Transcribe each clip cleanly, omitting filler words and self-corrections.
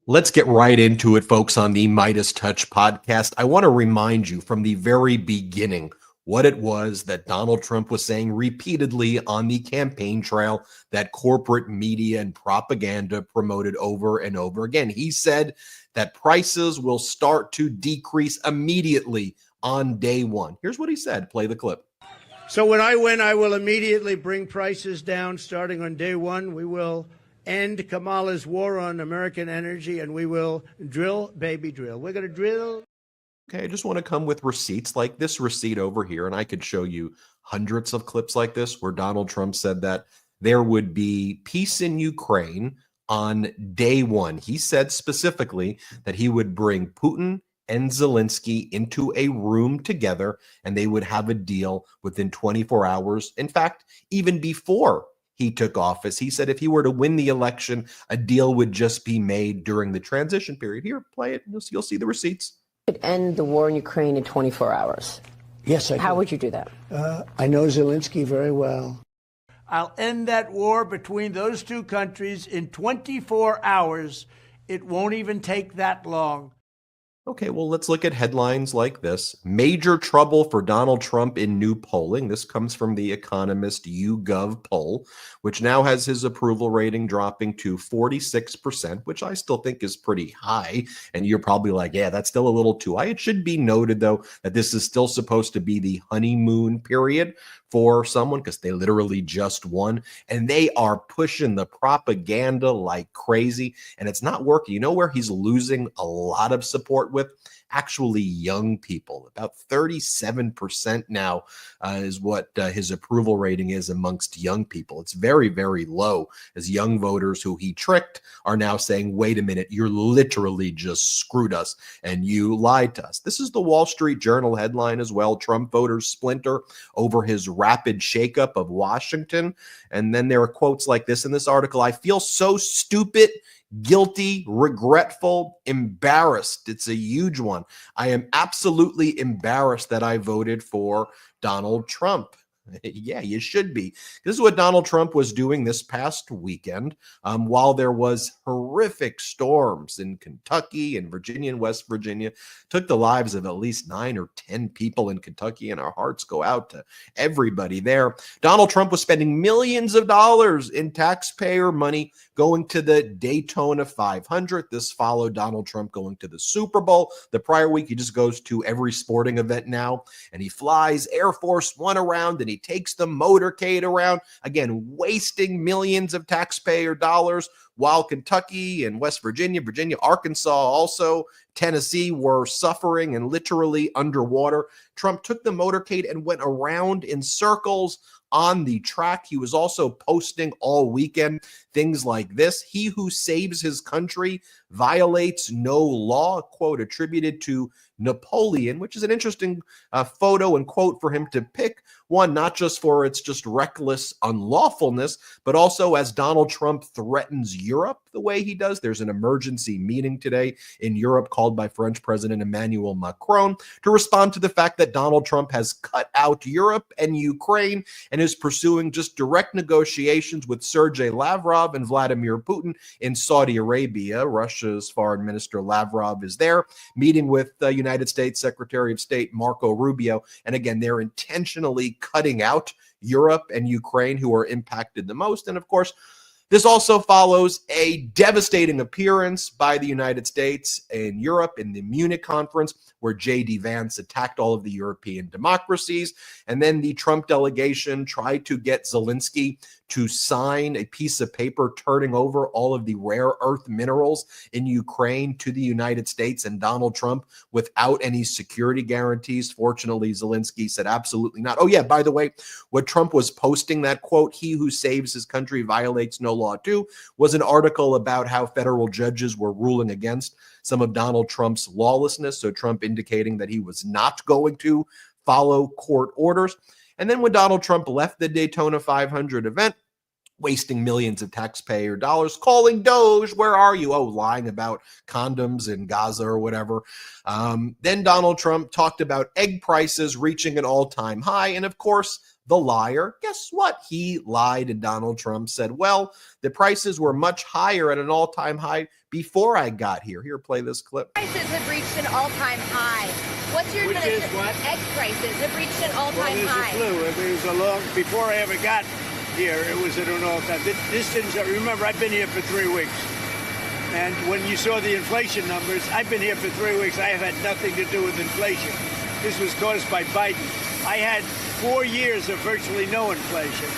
Let's get right into it, folks, on the MeidasTouch podcast. I want to remind you from the very beginning what it was that Donald Trump was saying repeatedly on the campaign trail that corporate media and propaganda promoted over and over again. He said that prices will start to decrease immediately on day one. Here's what he said. Play the clip. So when I win, I will immediately bring prices down starting on day one. We will end Kamala's war on American energy, and we will drill, baby, drill. We're going to drill. Okay, I just want to come with receipts like this receipt over here, and I could show you hundreds of clips like this where Donald Trump said that there would be peace in Ukraine on day one. He said specifically that he would bring Putin and Zelensky into a room together, and they would have a deal within 24 hours. In fact, even before he took office, he said if he were to win the election, a deal would just be made during the transition period. Here, play it. You'll see the receipts. End the war in Ukraine in 24 hours. Yes, I How can. would you do that? I know Zelensky very well. I'll end that war between those two countries in 24 hours. It won't even take that long. Okay, well, let's look at headlines like this. Major trouble for Donald Trump in new polling. This comes from the Economist YouGov poll, which now has his approval rating dropping to 46%, which I still think is pretty high. And you're probably like, yeah, that's still a little too high. It should be noted, though, that this is still supposed to be the honeymoon period for someone because they literally just won. And they are pushing the propaganda like crazy. And it's not working. You know where he's losing a lot of support with? Actually young people. About 37% now is what his approval rating is amongst young people. It's very, very low, as young voters who he tricked are now saying, wait a minute, you're literally just screwed us and you lied to us. This is the Wall Street Journal headline as well. Trump voters splinter over his rapid shakeup of Washington. And then there are quotes like this in this article. I feel so stupid, guilty, regretful, embarrassed. It's a huge one. I am absolutely embarrassed that I voted for Donald Trump. Yeah, you should be. This is what Donald Trump was doing this past weekend while there was horrific storms in Kentucky and Virginia and West Virginia. Took the lives of at least 9 or 10 people in Kentucky, and our hearts go out to everybody there. Donald Trump was spending millions of dollars in taxpayer money going to the Daytona 500. This followed Donald Trump going to the Super Bowl. The prior week, he just goes to every sporting event now, and he flies Air Force One around, and he takes the motorcade around, again, wasting millions of taxpayer dollars, while Kentucky and West Virginia, Arkansas, also Tennessee were suffering and literally underwater. Trump took the motorcade and went around in circles on the track. He was also posting all weekend things like this: he who saves his country violates no law, quote attributed to Napoleon, which is an interesting photo and quote for him to pick. One, not just for its just reckless unlawfulness, but also as Donald Trump threatens Europe the way he does. There's an emergency meeting today in Europe called by French President Emmanuel Macron to respond to the fact that Donald Trump has cut out Europe and Ukraine and is pursuing just direct negotiations with Sergei Lavrov and Vladimir Putin in Saudi Arabia. Russia's Foreign Minister Lavrov is there meeting with the United States Secretary of State Marco Rubio. And again, they're intentionally cutting out Europe and Ukraine, who are impacted the most. And of course, this also follows a devastating appearance by the United States in Europe in the Munich conference, where J.D. Vance attacked all of the European democracies. And then the Trump delegation tried to get Zelensky to sign a piece of paper turning over all of the rare earth minerals in Ukraine to the United States and Donald Trump without any security guarantees. Fortunately, Zelensky said absolutely not. Oh, yeah, by the way, what Trump was posting, that quote, he who saves his country violates no law too, was an article about how federal judges were ruling against some of Donald Trump's lawlessness. So Trump indicating that he was not going to follow court orders. And then when Donald Trump left the Daytona 500 event, wasting millions of taxpayer dollars, calling Doge, where are you? Oh, lying about condoms in Gaza or whatever. Then Donald Trump talked about egg prices reaching an all-time high. And of course, the liar. Guess what? He lied, and Donald Trump said, well, the prices were much higher at an all-time high before I got here. Here, play this clip. Prices have reached an all-time high. What's your Which is what? Egg prices have reached an all-time high. Before I ever got here, it was at an all-time. This didn't, remember, I've been here for 3 weeks. And when you saw the inflation numbers, I've been here for 3 weeks. I have had nothing to do with inflation. This was caused by Biden. I had 4 years of virtually no inflation.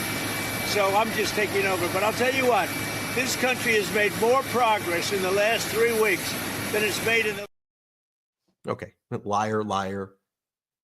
So I'm just taking over. But I'll tell you what, this country has made more progress in the last 3 weeks than it's made in the... Okay, liar, liar.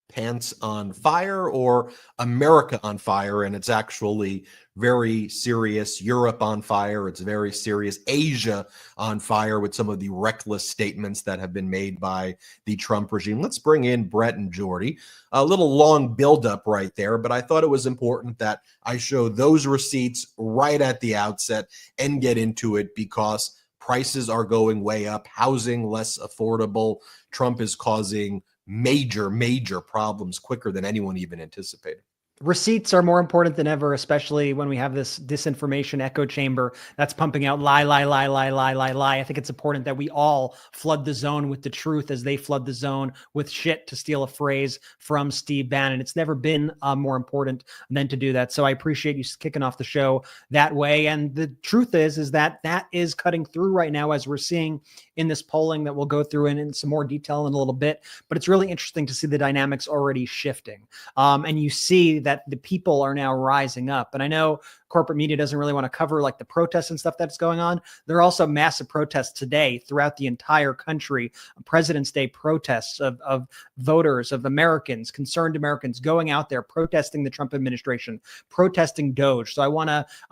Pants on fire or America on fire, and it's actually very serious. Europe on fire, it's very serious. Asia on fire with some of the reckless statements that have been made by the Trump regime. Let's bring in Brett and Jordy. A little long buildup right there, but I thought it was important that I show those receipts right at the outset and get into it because prices are going way up, housing less affordable. Trump is causing major problems quicker than anyone even anticipated. Receipts are more important than ever, especially when we have this disinformation echo chamber that's pumping out lie. I think it's important that we all flood the zone with the truth as they flood the zone with shit, to steal a phrase from Steve Bannon. It's never been more important than to do that. So I appreciate you kicking off the show that way. And the truth is that is cutting through right now, as we're seeing in this polling that we'll go through in some more detail in a little bit. But it's really interesting to see the dynamics already shifting. And you see that the people are now rising up. And I know corporate media doesn't really want to cover like the protests and stuff that's going on. There are also massive protests today throughout the entire country, President's Day protests of voters, of Americans, concerned Americans going out there protesting the Trump administration, protesting Doge. So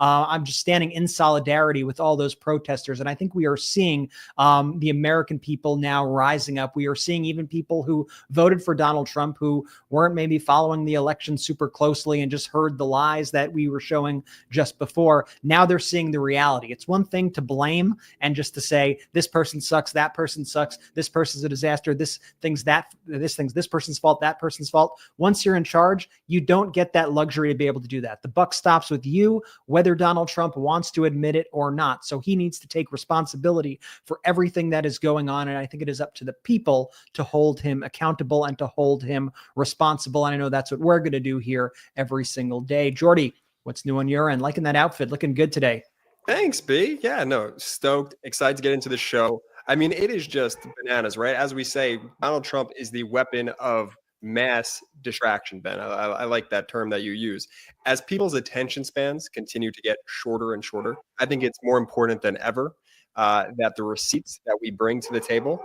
I'm just standing in solidarity with all those protesters. And I think we are seeing the American people now rising up. We are seeing even people who voted for Donald Trump, who weren't maybe following the election super closely and just heard the lies that we were showing just before. Now they're seeing the reality. It's one thing to blame and just to say this person sucks, that person sucks, this person's a disaster, this person's fault, that person's fault. Once you're in charge, you don't get that luxury to be able to do that. The buck stops with you, whether Donald Trump wants to admit it or not. So he needs to take responsibility for everything that is going on. And I think it is up to the people to hold him accountable and to hold him responsible. And I know that's what we're going to do here every single day. Jordy, what's new on your end? Liking that outfit, looking good today. Thanks, B. Yeah, no, stoked, excited to get into the show. I mean, it is just bananas, right? As we say, Donald Trump is the weapon of mass distraction, Ben. I like that term that you use. As people's attention spans continue to get shorter and shorter, I think it's more important than ever that the receipts that we bring to the table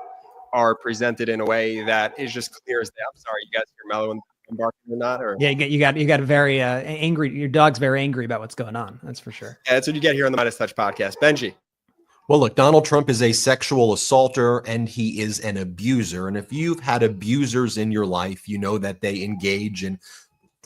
are presented in a way that is just clear as day. I'm sorry, you guys hear Mello and barking or not? Or yeah, you got a very angry. Your dog's very angry about what's going on. That's for sure. Yeah, that's what you get here on the MeidasTouch podcast. Benji. Well, look, Donald Trump is a sexual assaulter and he is an abuser. And if you've had abusers in your life, you know that they engage in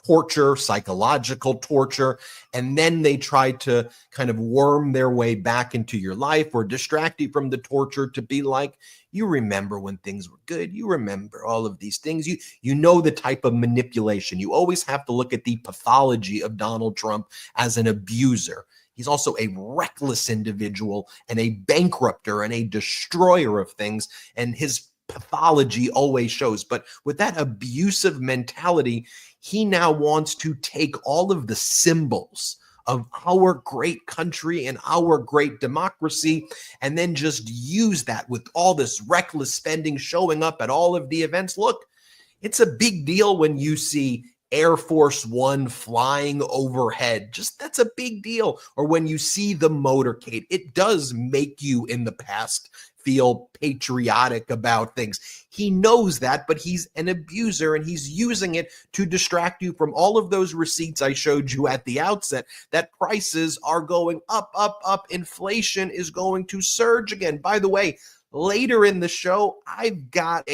torture, psychological torture, and then they try to kind of worm their way back into your life or distract you from the torture to be like, you remember when things were good. You remember all of these things. You know the type of manipulation. You always have to look at the pathology of Donald Trump as an abuser. He's also a reckless individual and a bankrupter and a destroyer of things. And his pathology always shows. But with that abusive mentality, he now wants to take all of the symbols of our great country and our great democracy and then just use that with all this reckless spending showing up at all of the events. Look, it's a big deal when you see Air Force One flying overhead. Just that's a big deal. Or when you see the motorcade, it does make you in the past feel patriotic about things. He knows that, but he's an abuser and he's using it to distract you from all of those receipts I showed you at the outset that prices are going up. Inflation is going to surge again. By the way, later in the show, I've got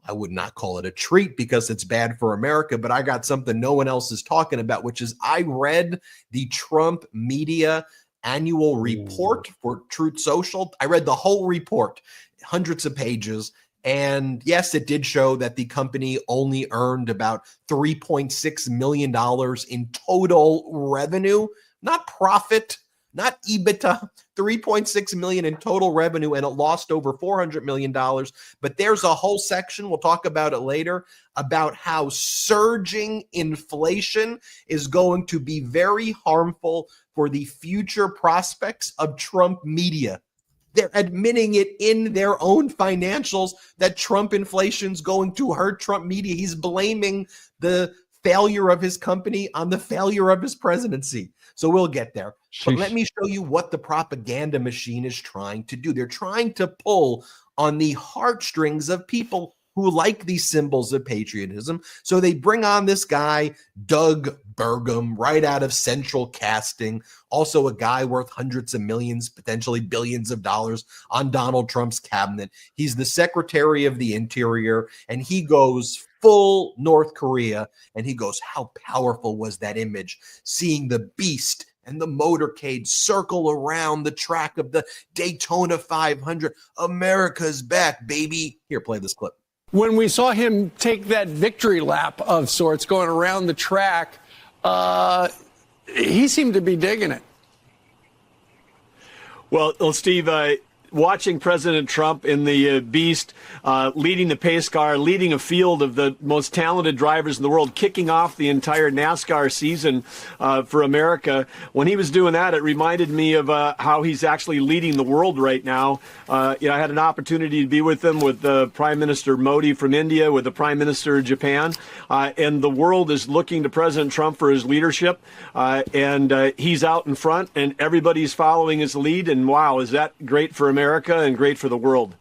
I would not call it a treat because it's bad for America, but I got something no one else is talking about, which is I read the Trump media annual report for Truth Social. I read the whole report, hundreds of pages, And yes, it did show that the company only earned about $3.6 million in total revenue, not profit, not EBITDA, 3.6 million in total revenue, and it lost over $400 million. But there's a whole section, we'll talk about it later, about how surging inflation is going to be very harmful for the future prospects of Trump media. They're admitting it in their own financials that Trump inflation's going to hurt Trump media. He's blaming the failure of his company on the failure of his presidency. So we'll get there. But let me show you what the propaganda machine is trying to do. They're trying to pull on the heartstrings of people who like these symbols of patriotism. So they bring on this guy, Doug Burgum, right out of Central Casting, also a guy worth hundreds of millions, potentially billions of dollars on Donald Trump's cabinet. He's the Secretary of the Interior, and he goes full North Korea, and he goes, how powerful was that image? Seeing the beast and the motorcade circle around the track of the Daytona 500. America's back, baby. Here, play this clip. When we saw him take that victory lap of sorts going around the track, he seemed to be digging it. Well, Steve, watching President Trump in the Beast, leading the pace car, leading a field of the most talented drivers in the world, kicking off the entire NASCAR season for America. When he was doing that, it reminded me of how he's actually leading the world right now. I had an opportunity to be with him, with Prime Minister Modi from India, with the Prime Minister of Japan, and the world is looking to President Trump for his leadership, and he's out in front, and everybody's following his lead, and wow, is that great for America and great for the world.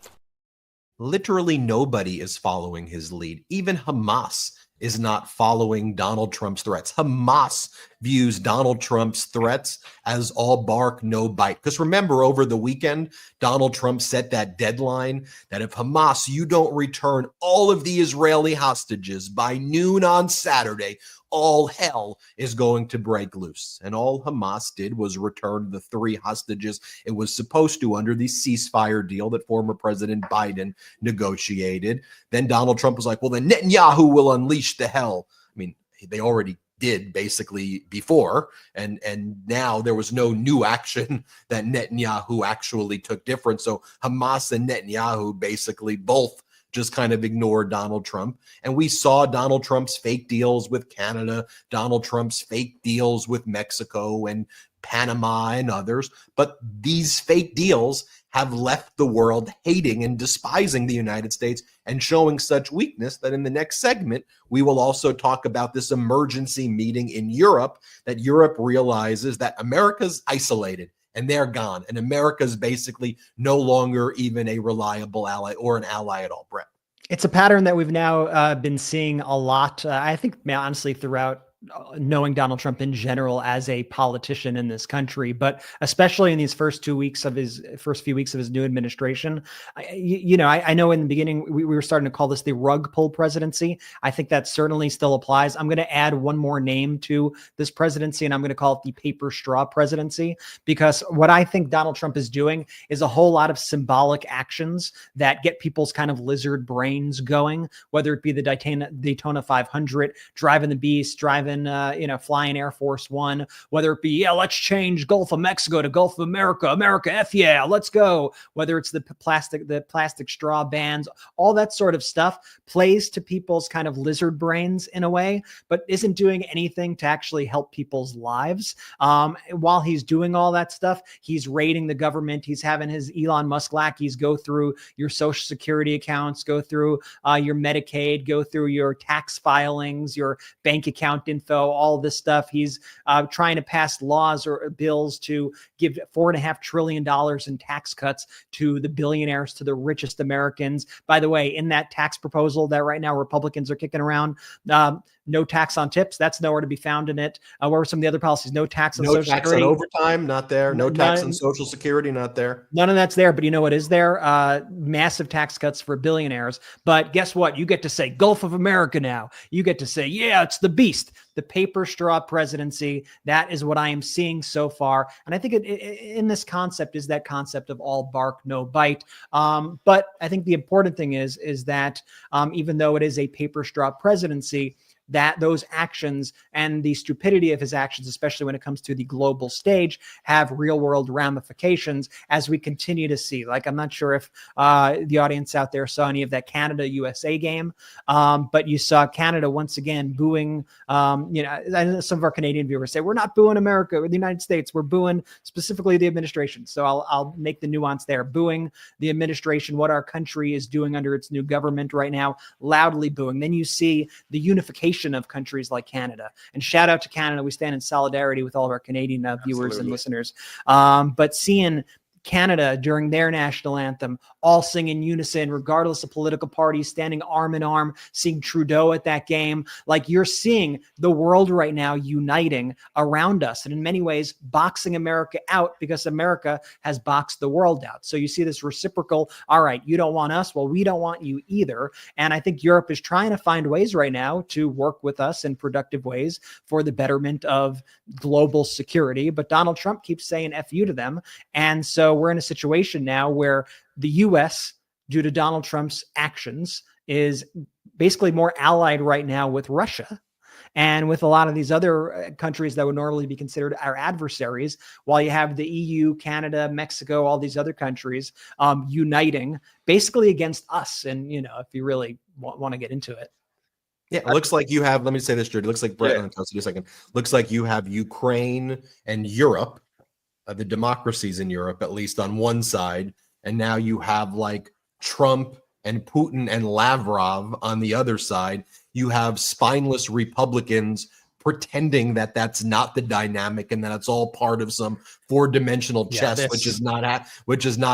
Literally nobody is following his lead. Even Hamas is not following Donald Trump's threats. Hamas views Donald Trump's threats as all bark, no bite. Because remember, over the weekend, Donald Trump set that deadline that if Hamas, you don't return all of the Israeli hostages by noon on Saturday, all hell is going to break loose. And all Hamas did was return the 3 hostages it was supposed to under the ceasefire deal that former President Biden negotiated. Then Donald Trump was like, well, then Netanyahu will unleash the hell. I mean, they already did basically before, and now there was no new action that Netanyahu actually took different. So Hamas and Netanyahu basically both just kind of ignored Donald Trump. And we saw Donald Trump's fake deals with Canada, Donald Trump's fake deals with Mexico and Panama and others. But these fake deals have left the world hating and despising the United States and showing such weakness that in the next segment, we will also talk about this emergency meeting in Europe, that Europe realizes that America's isolated and they're gone. And America's basically no longer even a reliable ally or an ally at all, Brett. It's a pattern that we've now been seeing a lot, I think, honestly, throughout knowing Donald Trump in general as a politician in this country, but especially in these first few weeks of his new administration. I know in the beginning we were starting to call this the rug pull presidency. I think that certainly still applies. I'm going to add one more name to this presidency, and I'm going to call it the paper straw presidency, because what I think Donald Trump is doing is a whole lot of symbolic actions that get people's kind of lizard brains going, whether it be the Daytona 500, driving the Beast, driving flying Air Force One, whether it be, let's change Gulf of Mexico to Gulf of America, F yeah, let's go. Whether it's the plastic straw bans, all that sort of stuff plays to people's kind of lizard brains in a way, but isn't doing anything to actually help people's lives. While he's doing all that stuff, he's raiding the government. He's having his Elon Musk lackeys go through your Social Security accounts, go through your Medicaid, go through your tax filings, your bank account info, all this stuff. He's trying to pass laws or bills to give $4.5 trillion in tax cuts to the billionaires, to the richest Americans. By the way, in that tax proposal that right now Republicans are kicking around, no tax on tips. That's nowhere to be found in it. What were some of the other policies? No tax on No Social tax Security. on overtime, not there. No tax None- on Social Security, not there. None of that's there, but you know what is there? Massive tax cuts for billionaires. But guess what? You get to say Gulf of America now. You get to say, yeah, it's the beast, the paper straw presidency. That is what I am seeing so far. And I think in this concept is that concept of all bark, no bite. But I think the important thing is that even though it is a paper straw presidency, that those actions and the stupidity of his actions, especially when it comes to the global stage, have real world ramifications as we continue to see. Like, I'm not sure if the audience out there saw any of that Canada USA game, but you saw Canada once again booing, some of our Canadian viewers say, we're not booing America or the United States, we're booing specifically the administration. So I'll make the nuance there, booing the administration, what our country is doing under its new government right now, loudly booing. Then you see the unification of countries like Canada, and shout out to Canada. We stand in solidarity with all of our Canadian viewers and listeners. But seeing Canada during their national anthem, all sing in unison, regardless of political parties, standing arm in arm, seeing Trudeau at that game. Like, you're seeing the world right now uniting around us, and in many ways boxing America out because America has boxed the world out. So you see this reciprocal, all right, you don't want us, well, we don't want you either. And I think Europe is trying to find ways right now to work with us in productive ways for the betterment of global security. But Donald Trump keeps saying F you to them. And so we're in a situation now where the U.S., due to Donald Trump's actions, is basically more allied right now with Russia and with a lot of these other countries that would normally be considered our adversaries, while you have the EU, Canada, Mexico, all these other countries uniting basically against us. And, if you really want to get into it. Yeah, it looks like you have, let me say this, Jordy, it looks like, Brett, I'll tell you a second, looks like you have Ukraine and Europe, the democracies in Europe, at least on one side, and now you have like Trump and Putin and Lavrov on the other side. You have spineless Republicans pretending that that's not the dynamic and that it's all part of some four-dimensional chess, which is not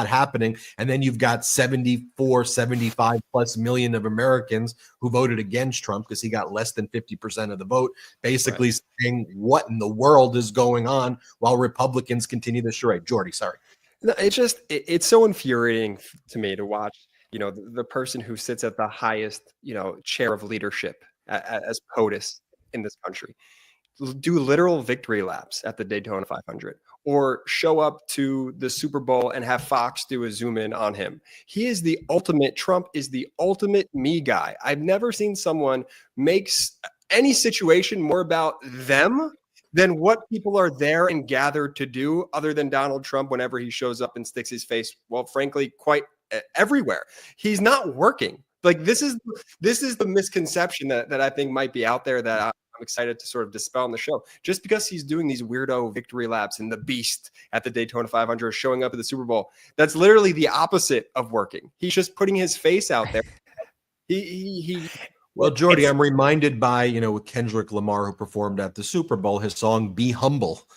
happening. And then you've got 75 plus million of Americans who voted against Trump because he got less than 50% of the vote, basically saying what in the world is going on while Republicans continue the charade. Jordy, sorry. No, it's so infuriating to me to watch, the person who sits at the highest, chair of leadership as POTUS in this country do literal victory laps at the Daytona 500 or show up to the Super Bowl and have Fox do a zoom in on him. Trump is the ultimate me guy. I've never seen someone make any situation more about them than what people are there and gathered to do, other than Donald Trump whenever he shows up and sticks his face, well, frankly, quite everywhere. He's not working. Like, this is the misconception that I think might be out there that I'm excited to sort of dispel on the show. Just because he's doing these weirdo victory laps in the beast at the Daytona 500, showing up at the Super Bowl, that's literally the opposite of working. He's just putting his face out there. Well, Jordy, I'm reminded by, with Kendrick Lamar, who performed at the Super Bowl, his song, Be Humble,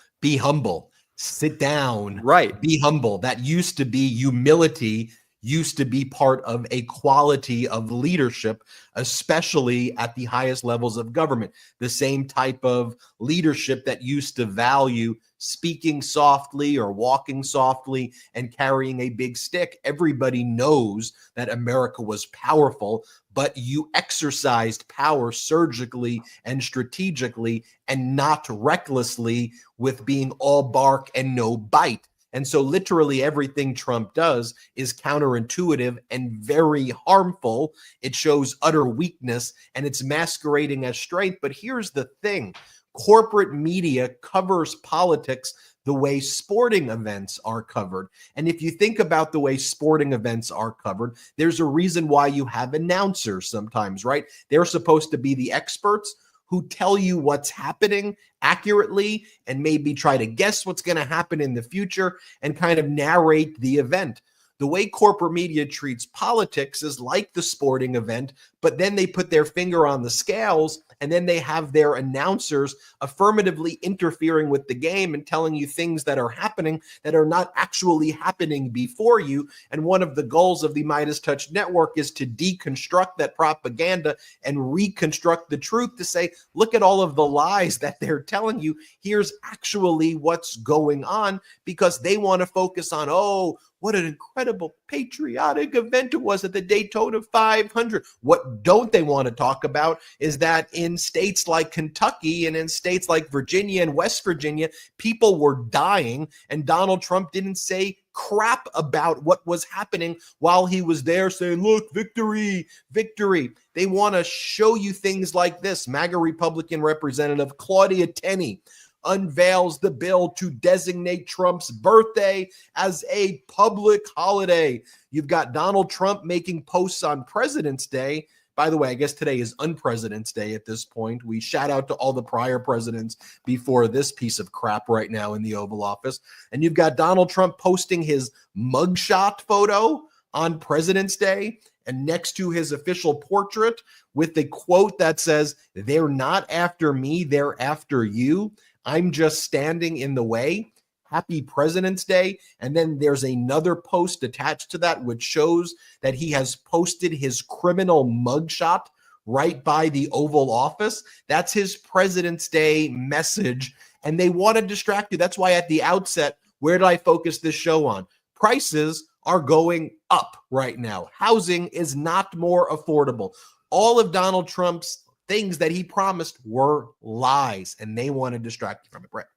sit down, right? Be humble. That used to be humility, used to be part of a quality of leadership, especially at the highest levels of government. The same type of leadership that used to value speaking softly or walking softly and carrying a big stick. Everybody knows that America was powerful, but you exercised power surgically and strategically and not recklessly with being all bark and no bite. And so literally everything Trump does is counterintuitive and very harmful. It shows utter weakness and it's masquerading as strength. But here's the thing. Corporate media covers politics the way sporting events are covered. And if you think about the way sporting events are covered, there's a reason why you have announcers sometimes, right? They're supposed to be the experts who tell you what's happening accurately and maybe try to guess what's going to happen in the future and kind of narrate the event. The way corporate media treats politics is like the sporting event, but then they put their finger on the scales and then they have their announcers affirmatively interfering with the game and telling you things that are happening that are not actually happening before you. And one of the goals of the MeidasTouch network is to deconstruct that propaganda and reconstruct the truth to say, look at all of the lies that they're telling you. Here's actually what's going on, because they want to focus on, oh, what an incredible patriotic event it was at the Daytona 500. What don't they want to talk about is that in states like Kentucky and in states like Virginia and West Virginia, people were dying, and Donald Trump didn't say crap about what was happening while he was there saying, look, victory, victory. They want to show you things like this. MAGA Republican Representative Claudia Tenney unveils the bill to designate Trump's birthday as a public holiday. You've got Donald Trump making posts on President's Day. By the way, I guess today is Unpresident's Day at this point. We shout out to all the prior presidents before this piece of crap right now in the Oval Office. And you've got Donald Trump posting his mugshot photo on President's Day, and next to his official portrait with a quote that says, "They're not after me, they're after you. I'm just standing in the way. Happy President's Day." And then there's another post attached to that, which shows that he has posted his criminal mugshot right by the Oval Office. That's his President's Day message. And they want to distract you. That's why at the outset, where did I focus this show on? Prices are going up right now. Housing is not more affordable. All of Donald Trump's things that he promised were lies, and they want to distract you from it, Brett.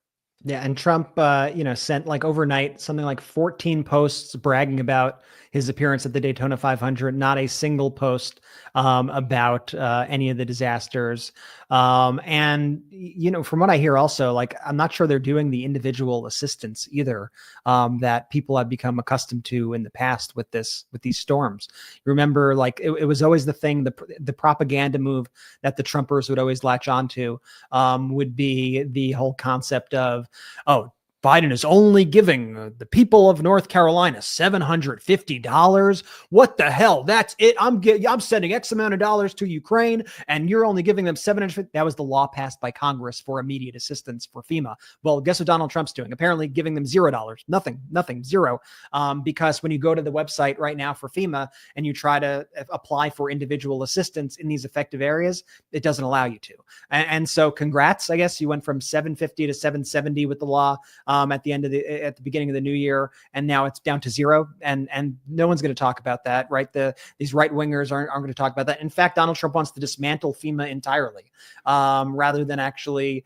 Yeah, and Trump, sent like overnight something like 14 posts bragging about his appearance at the Daytona 500. Not a single post about any of the disasters. And from what I hear, also, like, I'm not sure they're doing the individual assistance either that people have become accustomed to in the past with these storms. You remember, like, it was always the thing, the propaganda move that the Trumpers would always latch onto would be the whole concept of, oh, Biden is only giving the people of North Carolina $750. What the hell? That's it. I'm sending X amount of dollars to Ukraine, and you're only giving them $750. That was the law passed by Congress for immediate assistance for FEMA. Well, guess what Donald Trump's doing? Apparently giving them $0. Nothing, zero. Because when you go to the website right now for FEMA and you try to apply for individual assistance in these affected areas, it doesn't allow you to. And so congrats. I guess you went from 750 to 770 with the law at the beginning of the new year, and now it's down to zero, and no one's going to talk about that, right? These right wingers aren't going to talk about that. In fact, Donald Trump wants to dismantle FEMA entirely, rather than actually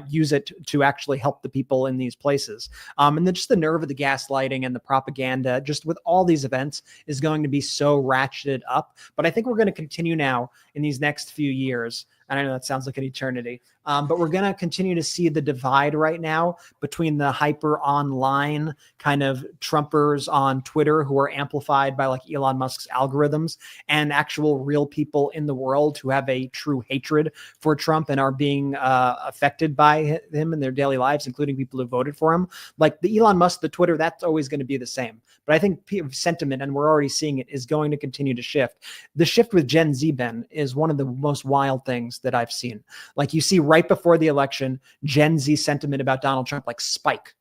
use it to actually help the people in these places. And then just the nerve of the gaslighting and the propaganda, just with all these events, is going to be so ratcheted up. But I think we're going to continue now in these next few years. And I know that sounds like an eternity, but we're going to continue to see the divide right now between the hyper online kind of Trumpers on Twitter who are amplified by like Elon Musk's algorithms, and actual real people in the world who have a true hatred for Trump and are being affected by him in their daily lives, including people who voted for him. Like the Elon Musk, the Twitter, that's always going to be the same. But I think sentiment, and we're already seeing it, is going to continue to shift. The shift with Gen Z, Ben, is one of the most wild things that I've seen. Like, you see right before the election, Gen Z sentiment about Donald Trump, like spike.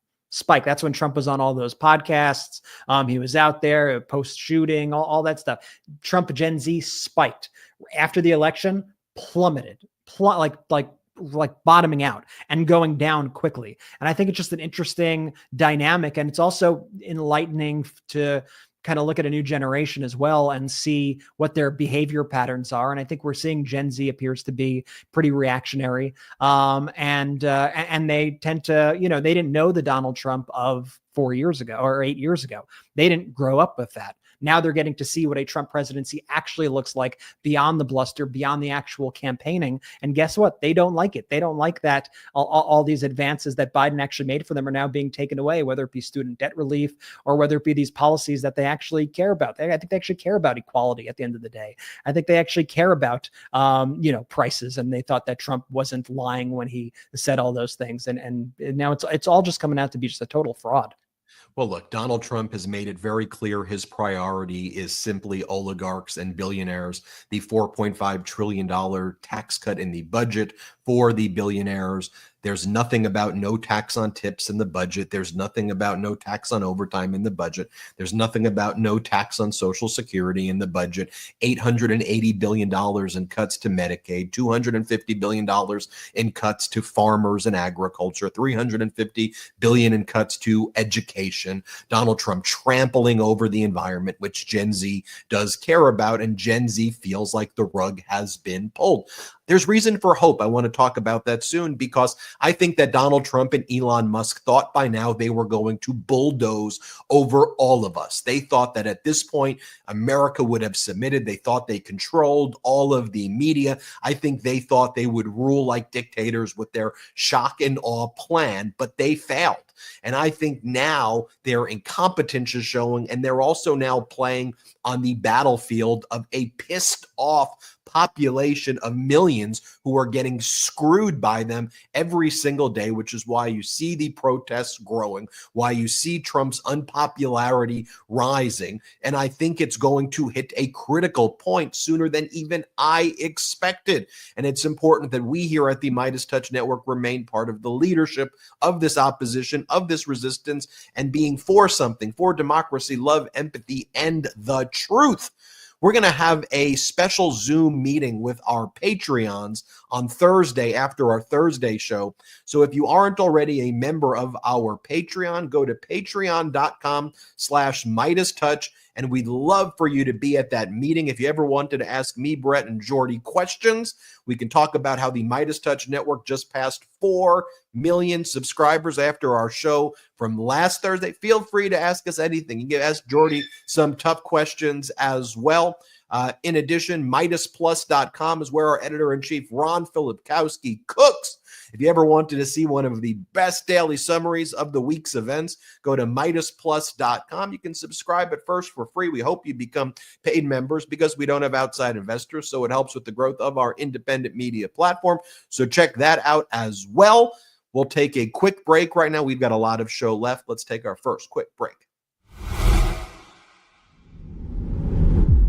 That's when Trump was on all those podcasts. He was out there post-shooting, all that stuff. Trump Gen Z spiked. After the election, plummeted, like bottoming out and going down quickly. And I think it's just an interesting dynamic. And it's also enlightening to kind of look at a new generation as well and see what their behavior patterns are. And I think we're seeing Gen Z appears to be pretty reactionary. And they tend to, they didn't know the Donald Trump of 4 years ago or 8 years ago. They didn't grow up with that. Now they're getting to see what a Trump presidency actually looks like beyond the bluster, beyond the actual campaigning. And guess what? They don't like it. They don't like that all these advances that Biden actually made for them are now being taken away, whether it be student debt relief or whether it be these policies that they actually care about. I think they actually care about equality at the end of the day. I think they actually care about, prices. And they thought that Trump wasn't lying when he said all those things. And now it's all just coming out to be just a total fraud. Well, look, Donald Trump has made it very clear his priority is simply oligarchs and billionaires. The $4.5 trillion tax cut in the budget for the billionaires. There's nothing about no tax on tips in the budget. There's nothing about no tax on overtime in the budget. There's nothing about no tax on Social Security in the budget. $880 billion in cuts to Medicaid, $250 billion in cuts to farmers and agriculture, $350 billion in cuts to education. Donald Trump trampling over the environment, which Gen Z does care about, and Gen Z feels like the rug has been pulled. There's reason for hope. I want to talk about that soon, because I think that Donald Trump and Elon Musk thought by now they were going to bulldoze over all of us. They thought that at this point, America would have submitted. They thought they controlled all of the media. I think they thought they would rule like dictators with their shock and awe plan, but they failed. And I think now their incompetence is showing, and they're also now playing on the battlefield of a pissed off population of millions who are getting screwed by them every single day, which is why you see the protests growing, why you see Trump's unpopularity rising. And I think it's going to hit a critical point sooner than even I expected. And it's important that we here at the MeidasTouch Network remain part of the leadership of this opposition, of this resistance, and being for something, for democracy, love, empathy, and the truth. We're going to have a special Zoom meeting with our Patreons on Thursday after our Thursday show. So if you aren't already a member of our Patreon, go to patreon.com/MeidasTouch. And we'd love for you to be at that meeting. If you ever wanted to ask me, Brett, and Jordy questions, we can talk about how the MeidasTouch Network just passed 4 million subscribers after our show from last Thursday. Feel free to ask us anything. You can ask Jordy some tough questions as well. In addition, MeidasPlus.com is where our editor-in-chief, Ron Filipkowski, cooks. If you ever wanted to see one of the best daily summaries of the week's events, go to MeidasPlus.com. You can subscribe at first for free. We hope you become paid members because we don't have outside investors, so it helps with the growth of our independent media platform. So check that out as well. We'll take a quick break right now. We've got a lot of show left. Let's take our first quick break.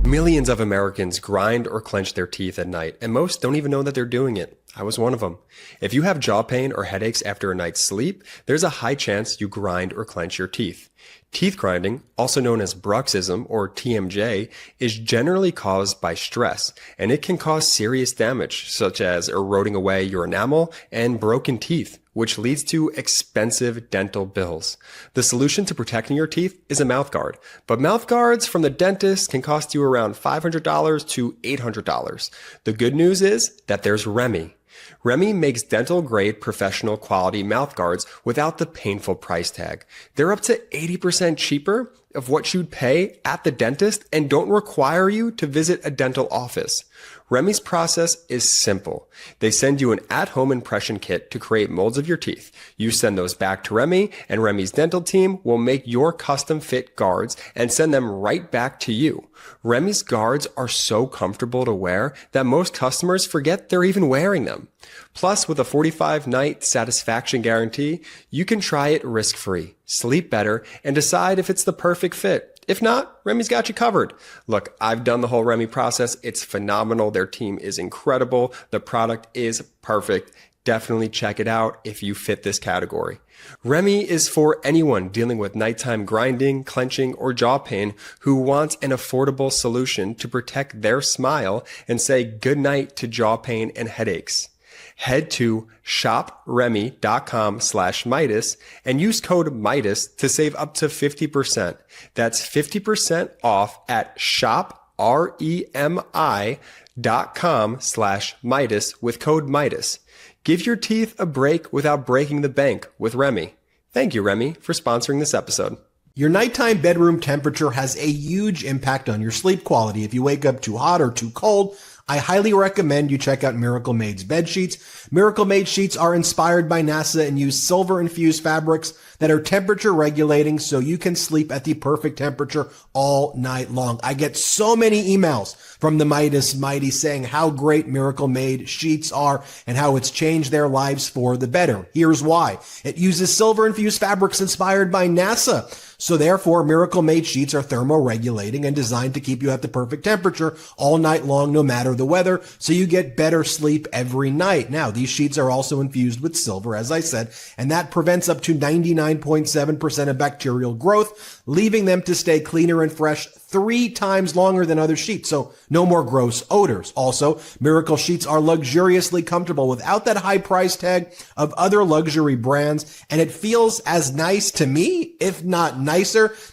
Millions of Americans grind or clench their teeth at night, and most don't even know that they're doing it. I was one of them. If you have jaw pain or headaches after a night's sleep, there's a high chance you grind or clench your teeth. Teeth grinding, also known as bruxism or TMJ, is generally caused by stress, and it can cause serious damage, such as eroding away your enamel and broken teeth, which leads to expensive dental bills. The solution to protecting your teeth is a mouth guard, but mouth guards from the dentist can cost you around $500 to $800. The good news is that there's Remy. Remy makes dental-grade professional quality mouth guards without the painful price tag. They're up to 80% cheaper of what you'd pay at the dentist and don't require you to visit a dental office. Remy's process is simple. They send you an at-home impression kit to create molds of your teeth. You send those back to Remy, and Remy's dental team will make your custom-fit guards and send them right back to you. Remy's guards are so comfortable to wear that most customers forget they're even wearing them. Plus, with a 45-night satisfaction guarantee, you can try it risk-free, sleep better, and decide if it's the perfect fit. If not, Remy's got you covered. Look, I've done the whole Remy process. It's phenomenal. Their team is incredible. The product is perfect. Definitely check it out if you fit this category. Remy is for anyone dealing with nighttime grinding, clenching, or jaw pain who wants an affordable solution to protect their smile and say goodnight to jaw pain and headaches. Head to shopremy.com/Meidas and use code Meidas to save up to 50%. That's 50% off at shopremi.com/Meidas with code Meidas. Give your teeth a break without breaking the bank with Remy. Thank you, Remy, for sponsoring this episode. Your nighttime bedroom temperature has a huge impact on your sleep quality. If you wake up too hot or too cold, I highly recommend you check out Miracle Made's bed sheets. Miracle Made sheets are inspired by NASA and use silver-infused fabrics that are temperature regulating so you can sleep at the perfect temperature all night long. I get so many emails from the Midas Mighty saying how great Miracle Made sheets are and how it's changed their lives for the better. Here's why. It uses silver-infused fabrics inspired by NASA. So therefore, Miracle Made sheets are thermoregulating and designed to keep you at the perfect temperature all night long, no matter the weather, so you get better sleep every night. Now, these sheets are also infused with silver, as I said, and that prevents up to 99.7% of bacterial growth, leaving them to stay cleaner and fresh 3 times longer than other sheets, so no more gross odors. Also, Miracle sheets are luxuriously comfortable without that high price tag of other luxury brands, and it feels as nice to me, if not nicer,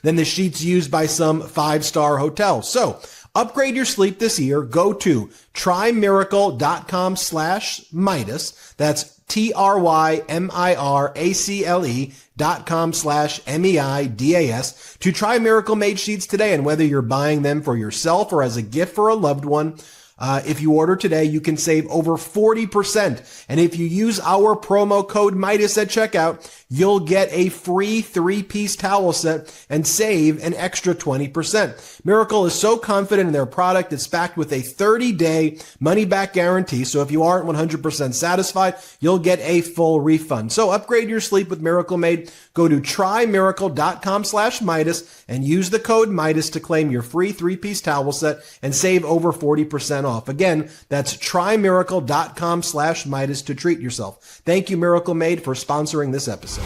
than the sheets used by some 5-star hotels. So, upgrade your sleep this year. Go to trymiracle.com/Midas. That's TRYMIRACLE.com/MEIDAS to try Miracle Made sheets today. And whether you're buying them for yourself or as a gift for a loved one, if you order today, you can save over 40%. And if you use our promo code Midas at checkout, you'll get a free 3-piece towel set and save an extra 20%. Miracle is so confident in their product, it's backed with a 30-day money-back guarantee. So if you aren't 100% satisfied, you'll get a full refund. So upgrade your sleep with Miracle Made. Go to trymiracle.com/Midas and use the code Midas to claim your free 3-piece towel set and save over 40% off. Again, that's trymiracle.com/Midas to treat yourself. Thank you, Miracle Made, for sponsoring this episode.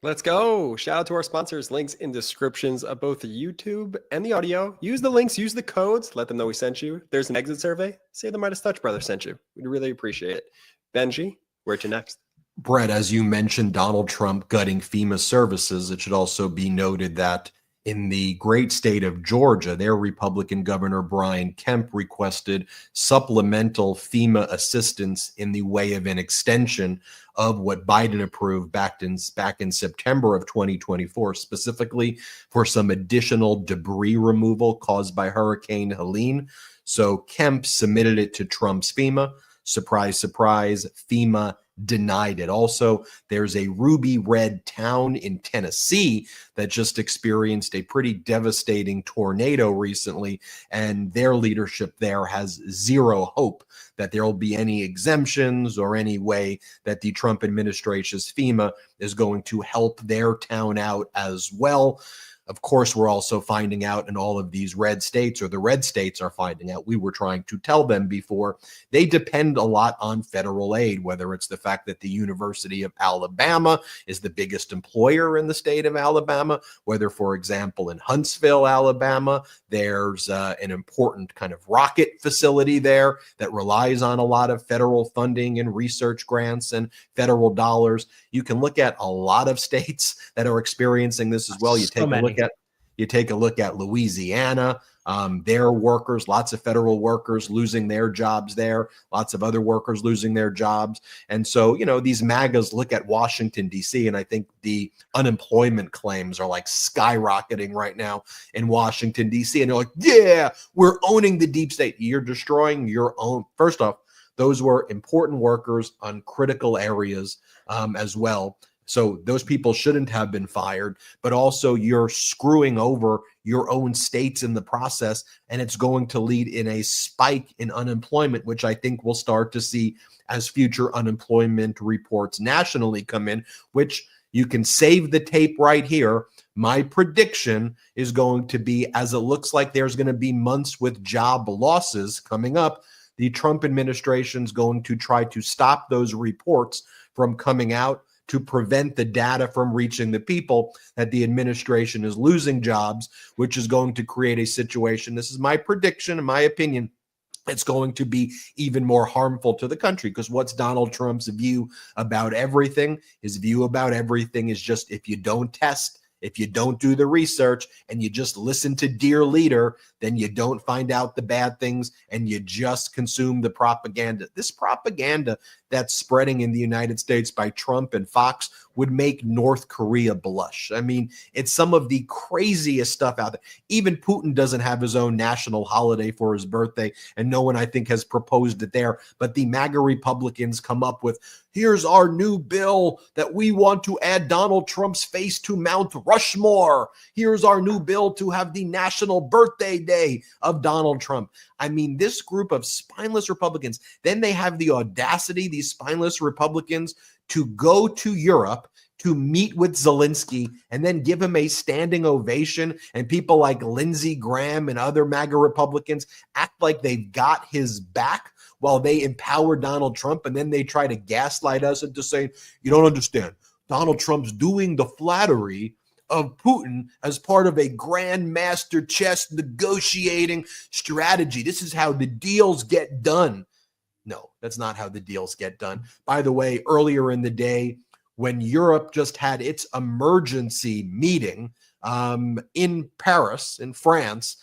Let's go. Shout out to our sponsors. Links in descriptions of both the YouTube and the audio. Use the links, use the codes. Let them know we sent you. There's an exit survey. Say the MeidasTouch brother sent you. We'd really appreciate it. Benji, where to next? Brett, as you mentioned, Donald Trump gutting FEMA services, it should also be noted that in the great state of Georgia, their Republican Governor Brian Kemp requested supplemental FEMA assistance in the way of an extension of what Biden approved back in September of 2024, specifically for some additional debris removal caused by Hurricane Helene. So Kemp submitted it to Trump's FEMA. Surprise, surprise, FEMA denied it. Also, there's a ruby red town in Tennessee that just experienced a pretty devastating tornado recently, and their leadership there has zero hope that there will be any exemptions or any way that the Trump administration's FEMA is going to help their town out as well. Of course, we're also finding out in all of these red states, or the red states are finding out, we were trying to tell them before, they depend a lot on federal aid, whether it's the fact that the University of Alabama is the biggest employer in the state of Alabama, whether, for example, in Huntsville, Alabama, there's an important kind of rocket facility there that relies on a lot of federal funding and research grants and federal dollars. You can look at a lot of states that are experiencing this as well. You take a look at Louisiana, their workers, lots of federal workers losing their jobs there, lots of other workers losing their jobs. And so, these MAGAs look at Washington, D.C., and I think the unemployment claims are like skyrocketing right now in Washington, D.C. And they're like, yeah, we're owning the deep state. You're destroying your own. First off, those were important workers on critical areas as well. So those people shouldn't have been fired, but also you're screwing over your own states in the process, and it's going to lead in a spike in unemployment, which I think we'll start to see as future unemployment reports nationally come in, which you can save the tape right here. My prediction is going to be, as it looks like there's going to be months with job losses coming up, the Trump administration is going to try to stop those reports from coming out to prevent the data from reaching the people that the administration is losing jobs, which is going to create a situation. This is my prediction, in my opinion. It's going to be even more harmful to the country, because what's Donald Trump's view about everything? His view about everything is just, if you don't test, if you don't do the research, and you just listen to dear leader, then you don't find out the bad things and you just consume the propaganda. This propaganda that's spreading in the United States by Trump and Fox would make North Korea blush. I mean, it's some of the craziest stuff out there. Even Putin doesn't have his own national holiday for his birthday, and no one, I think, has proposed it there. But the MAGA Republicans come up with, here's our new bill that we want to add Donald Trump's face to Mount Rushmore. Here's our new bill to have the national birthday day of Donald Trump. I mean, this group of spineless Republicans, then they have the audacity, these spineless Republicans, to go to Europe to meet with Zelensky and then give him a standing ovation. And people like Lindsey Graham and other MAGA Republicans act like they've got his back while they empower Donald Trump. And then they try to gaslight us into saying, you don't understand. Donald Trump's doing the flattery of Putin as part of a grand master chess negotiating strategy. This is how the deals get done. No, that's not how the deals get done. By the way, earlier in the day, when Europe just had its emergency meeting in Paris, in France,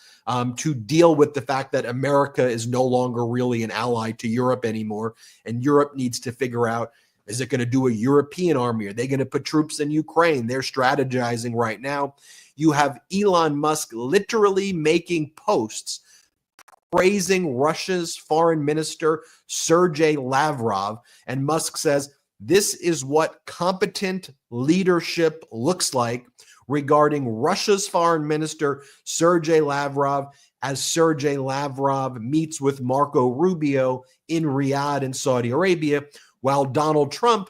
to deal with the fact that America is no longer really an ally to Europe anymore, and Europe needs to figure out, is it going to do a European army? Are they going to put troops in Ukraine? They're strategizing right now. You have Elon Musk literally making posts praising Russia's foreign minister, Sergei Lavrov. And Musk says, this is what competent leadership looks like regarding Russia's foreign minister, Sergei Lavrov, as Sergei Lavrov meets with Marco Rubio in Riyadh in Saudi Arabia, while Donald Trump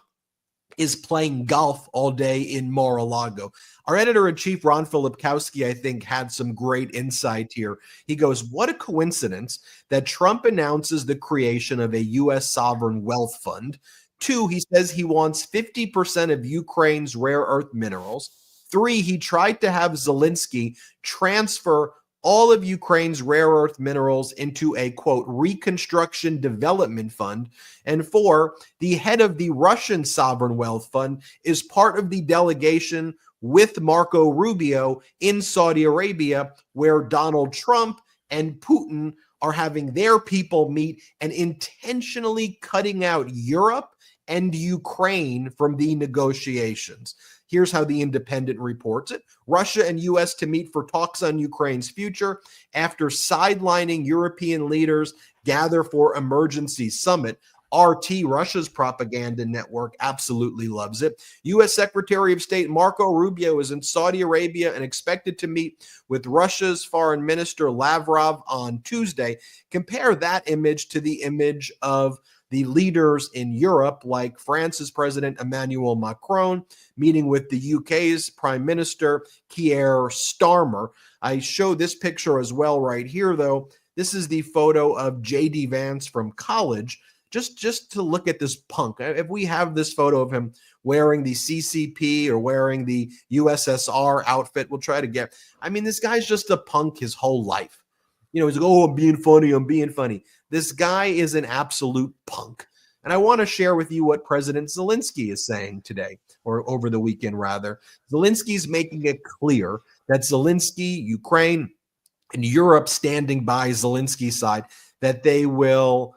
is playing golf all day in Mar-a-Lago. Our editor-in-chief, Ron Filipkowski, I think, had some great insight here. He goes, what a coincidence that Trump announces the creation of a U.S. sovereign wealth fund. 2, he says he wants 50% of Ukraine's rare earth minerals. 3, he tried to have Zelensky transfer all of Ukraine's rare earth minerals into a, quote, reconstruction development fund. And 4, the head of the Russian sovereign wealth fund is part of the delegation with Marco Rubio in Saudi Arabia, where Donald Trump and Putin are having their people meet and intentionally cutting out Europe and Ukraine from the negotiations. Here's how The Independent reports it. Russia and U.S. to meet for talks on Ukraine's future after sidelining European leaders gather for emergency summit. RT, Russia's propaganda network, absolutely loves it. U.S. Secretary of State Marco Rubio is in Saudi Arabia and expected to meet with Russia's Foreign Minister Lavrov on Tuesday. Compare that image to the image of the leaders in Europe, like France's President Emmanuel Macron meeting with the UK's Prime Minister Keir Starmer. I show this picture as well right here, though. This is the photo of J.D. Vance from college. Just to look at this punk. If we have this photo of him wearing the CCP or wearing the USSR outfit, we'll try to get. I mean, this guy's just a punk his whole life. You know, he's like, oh, I'm being funny. I'm being funny. This guy is an absolute punk. And I want to share with you what President Zelensky is saying today, or over the weekend, rather. Zelensky's making it clear that Zelensky, Ukraine, and Europe standing by Zelensky's side, that they will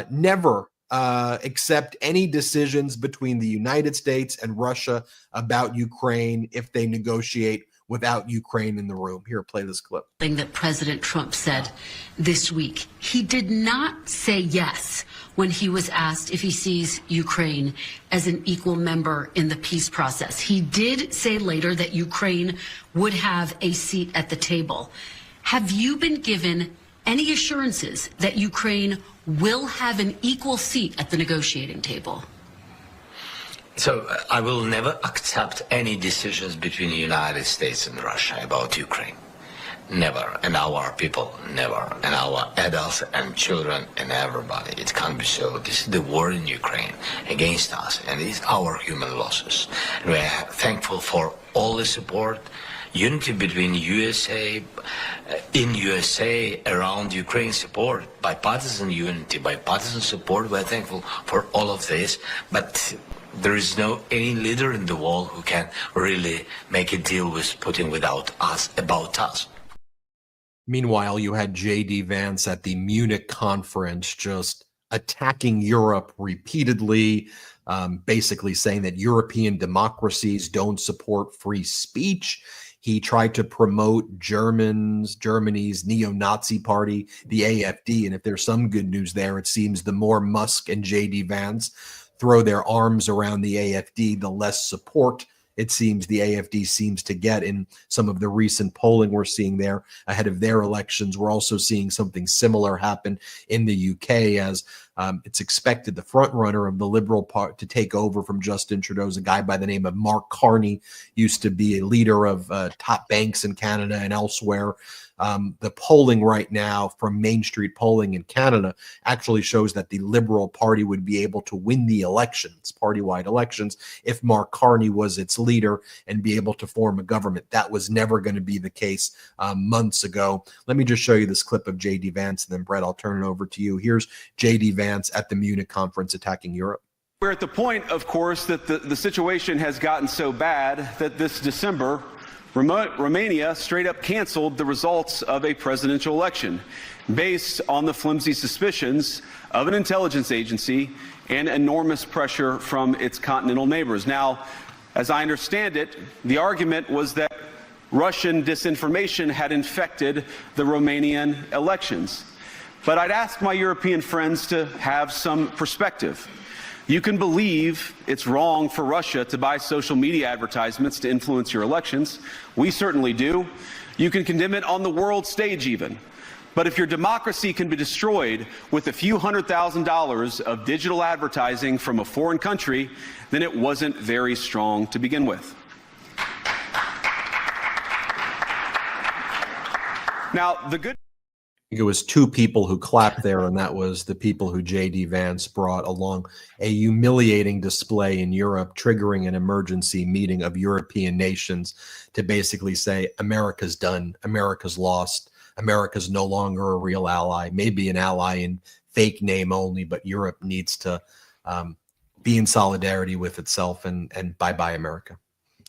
never accept any decisions between the United States and Russia about Ukraine if they negotiate without Ukraine in the room. Here, play this clip. Thing that President Trump said this week. He did not say yes when he was asked if he sees Ukraine as an equal member in the peace process. He did say later that Ukraine would have a seat at the table. Have you been given any assurances that Ukraine will have an equal seat at the negotiating table? So I will never accept any decisions between the United States and Russia about Ukraine. Never. And our people, never. And our adults and children and everybody. It can't be so. This is the war in Ukraine against us, and it's our human losses. And we are thankful for all the support, unity between USA, in USA, around Ukraine support, bipartisan unity, bipartisan support. We're thankful for all of this, but there is no any leader in the world who can really make a deal with Putin without us, about us. Meanwhile, you had J.D. Vance at the Munich conference just attacking Europe repeatedly, basically saying that European democracies don't support free speech. He tried to promote Germany's neo-Nazi party, the AfD. And if there's some good news there, it seems the more Musk and J.D. Vance throw their arms around the AfD, the less support it seems the AfD seems to get in some of the recent polling we're seeing there ahead of their elections. We're also seeing something similar happen in the UK as it's expected the front runner of the Liberal Party to take over from Justin Trudeau is a guy by the name of Mark Carney, used to be a leader of top banks in Canada and elsewhere. The polling right now from Main Street Polling in Canada actually shows that the Liberal Party would be able to win the elections, party-wide elections, if Mark Carney was its leader and be able to form a government. That was never going to be the case months ago. Let me just show you this clip of J.D. Vance, and then, Brett, I'll turn it over to you. Here's J.D. Vance at the Munich conference attacking Europe. We're at the point, of course, that the situation has gotten so bad that this December, Romania straight up canceled the results of a presidential election based on the flimsy suspicions of an intelligence agency and enormous pressure from its continental neighbors. Now, as I understand it, the argument was that Russian disinformation had infected the Romanian elections. But I'd ask my European friends to have some perspective. You can believe it's wrong for Russia to buy social media advertisements to influence your elections. We certainly do. You can condemn it on the world stage even. But if your democracy can be destroyed with a few $100,000 of digital advertising from a foreign country, then it wasn't very strong to begin with. Now, I think it was two people who clapped there, and that was the people who J.D. Vance brought along. A humiliating display in Europe, triggering an emergency meeting of European nations to basically say, America's done, America's lost, America's no longer a real ally, maybe an ally in fake name only, but Europe needs to be in solidarity with itself, and bye-bye America.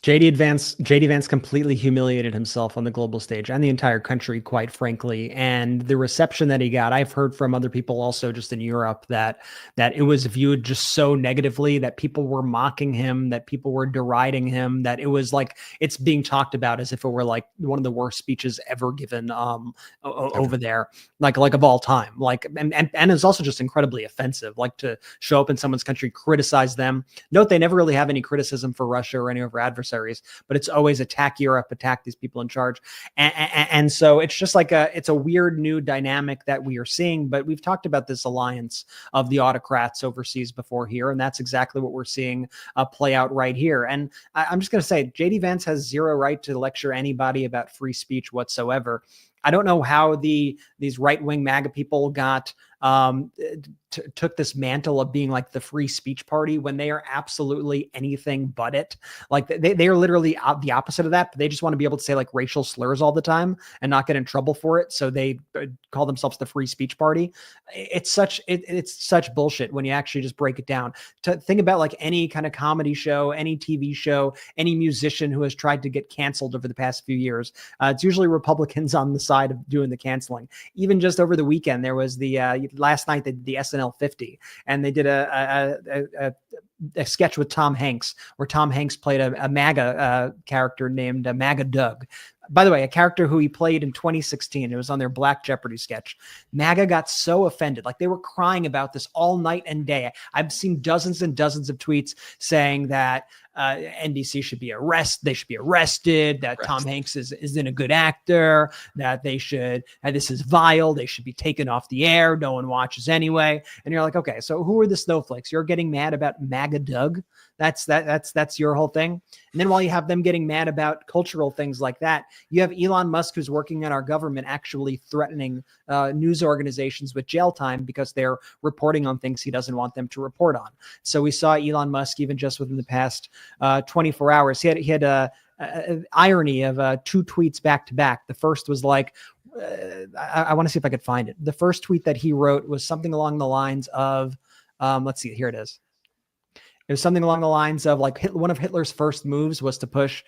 JD Vance completely humiliated himself on the global stage and the entire country, quite frankly. And the reception that he got, I've heard from other people also just in Europe that it was viewed just so negatively, that people were mocking him, that people were deriding him, that it was like it's being talked about as if it were like one of the worst speeches ever given over there, like of all time. Like and it's also just incredibly offensive, like to show up in someone's country, criticize them. Note they never really have any criticism for Russia or any of our adversaries, but it's always attack Europe, attack these people in charge. And so it's just like it's a weird new dynamic that we are seeing, but we've talked about this alliance of the autocrats overseas before here. And that's exactly what we're seeing play out right here. And I'm just going to say, J.D. Vance has zero right to lecture anybody about free speech whatsoever. I don't know how these right-wing MAGA people took this mantle of being like the free speech party when they are absolutely anything but it. Like they are literally the opposite of that, but they just want to be able to say like racial slurs all the time and not get in trouble for it. So they call themselves the free speech party. It's such bullshit when you actually just break it down. To think about like any kind of comedy show, any TV show, any musician who has tried to get canceled over the past few years, it's usually Republicans on the side of doing the canceling. Even just over the weekend, there was the last night they did the SNL 50, and they did a sketch with Tom Hanks, where Tom Hanks played a MAGA character named MAGA Doug. By the way, a character who he played in 2016. It was on their Black Jeopardy sketch. MAGA got so offended. Like they were crying about this all night and day. I've seen dozens and dozens of tweets saying that NBC should be they should be arrested, that Tom Hanks isn't a good actor, that they should, this is vile, they should be taken off the air, no one watches anyway. And you're like, okay, so who are the snowflakes? You're getting mad about MAGA Doug? That's your whole thing. And then while you have them getting mad about cultural things like that, you have Elon Musk, who's working on our government, actually threatening news organizations with jail time because they're reporting on things he doesn't want them to report on. So we saw Elon Musk, even just within the past 24 hours, he had a irony of two tweets back to back. The first was like, I want to see if I could find it. The first tweet that he wrote was something along the lines of, let's see, here it is. It was something along the lines of like one of Hitler's first moves was to purge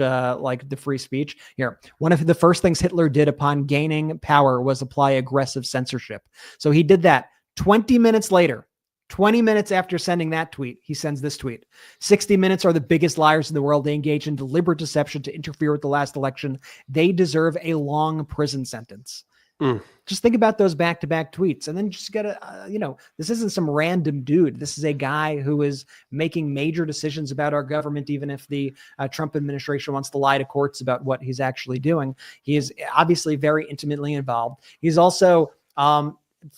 like the free speech. Here, one of the first things Hitler did upon gaining power was apply aggressive censorship. So he did that. 20 minutes later, 20 minutes after sending that tweet, he sends this tweet. 60 Minutes are the biggest liars in the world. They engage in deliberate deception to interfere with the last election. They deserve a long prison sentence. Just think about those back-to-back tweets. And then just gotta, this isn't some random dude. This is a guy who is making major decisions about our government, even if the Trump administration wants to lie to courts about what he's actually doing. He is obviously very intimately involved. He's also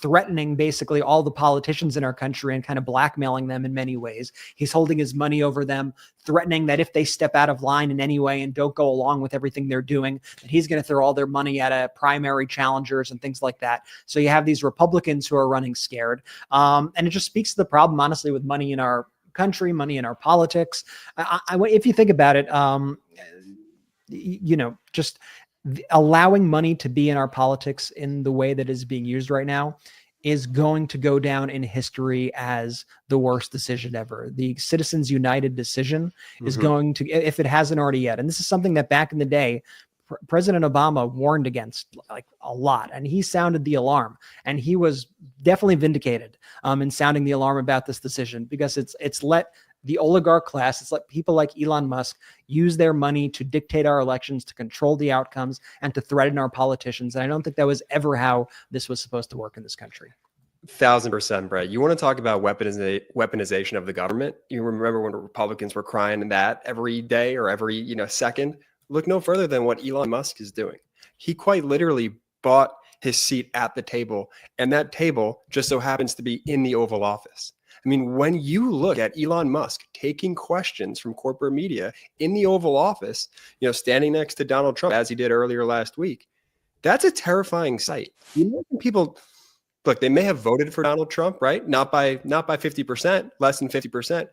threatening basically all the politicians in our country and kind of blackmailing them in many ways. He's holding his money over them, threatening that if they step out of line in any way and don't go along with everything they're doing, that he's going to throw all their money at primary challengers and things like that. So you have these Republicans who are running scared. And it just speaks to the problem, honestly, with money in our country, money in our politics. If you think about it, just allowing money to be in our politics in the way that is being used right now is going to go down in history as the worst decision ever. The Citizens United decision is going to, if it hasn't already yet. And this is something that back in the day, President Obama warned against like a lot, and he sounded the alarm, and he was definitely vindicated in sounding the alarm about this decision, because it's let the oligarch class, it's let people like Elon Musk use their money to dictate our elections, to control the outcomes, and to threaten our politicians. And I don't think that was ever how this was supposed to work in this country. 1,000%, Brett. You want to talk about weaponization of the government? You remember when Republicans were crying that every day or every second? Look no further than what Elon Musk is doing. He quite literally bought his seat at the table, and that table just so happens to be in the Oval Office. I mean, when you look at Elon Musk taking questions from corporate media in the Oval Office, standing next to Donald Trump, as he did earlier last week, that's a terrifying sight. People, look, they may have voted for Donald Trump, right? Not by 50%, less than 50%.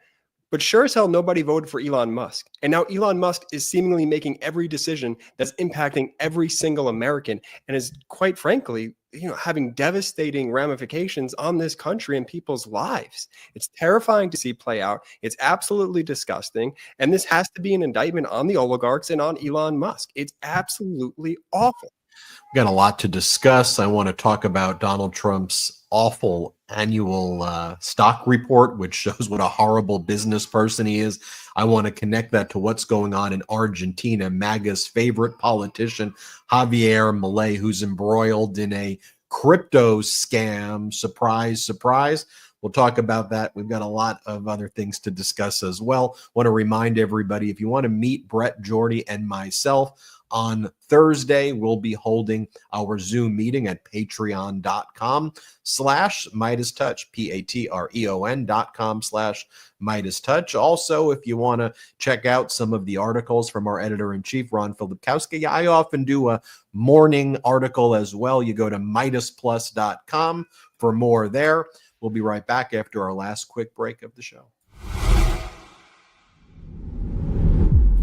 But sure as hell, nobody voted for Elon Musk. And now Elon Musk is seemingly making every decision that's impacting every single American, and is, quite frankly, having devastating ramifications on this country and people's lives. It's terrifying to see play out. It's absolutely disgusting. And this has to be an indictment on the oligarchs and on Elon Musk. It's absolutely awful. We've got a lot to discuss. I want to talk about Donald Trump's awful annual stock report, which shows what a horrible business person he is. I want to connect that to what's going on in Argentina. MAGA's favorite politician, Javier Milei, who's embroiled in a crypto scam. Surprise, surprise. We'll talk about that. We've got a lot of other things to discuss as well. Want to remind everybody, if you want to meet Brett, Jordy, and myself, on Thursday, we'll be holding our Zoom meeting at patreon.com/MeidasTouch, patreon.com/MeidasTouch. Also, if you want to check out some of the articles from our editor-in-chief, Ron Filipkowski, I often do a morning article as well. You go to MeidasPlus.com for more there. We'll be right back after our last quick break of the show.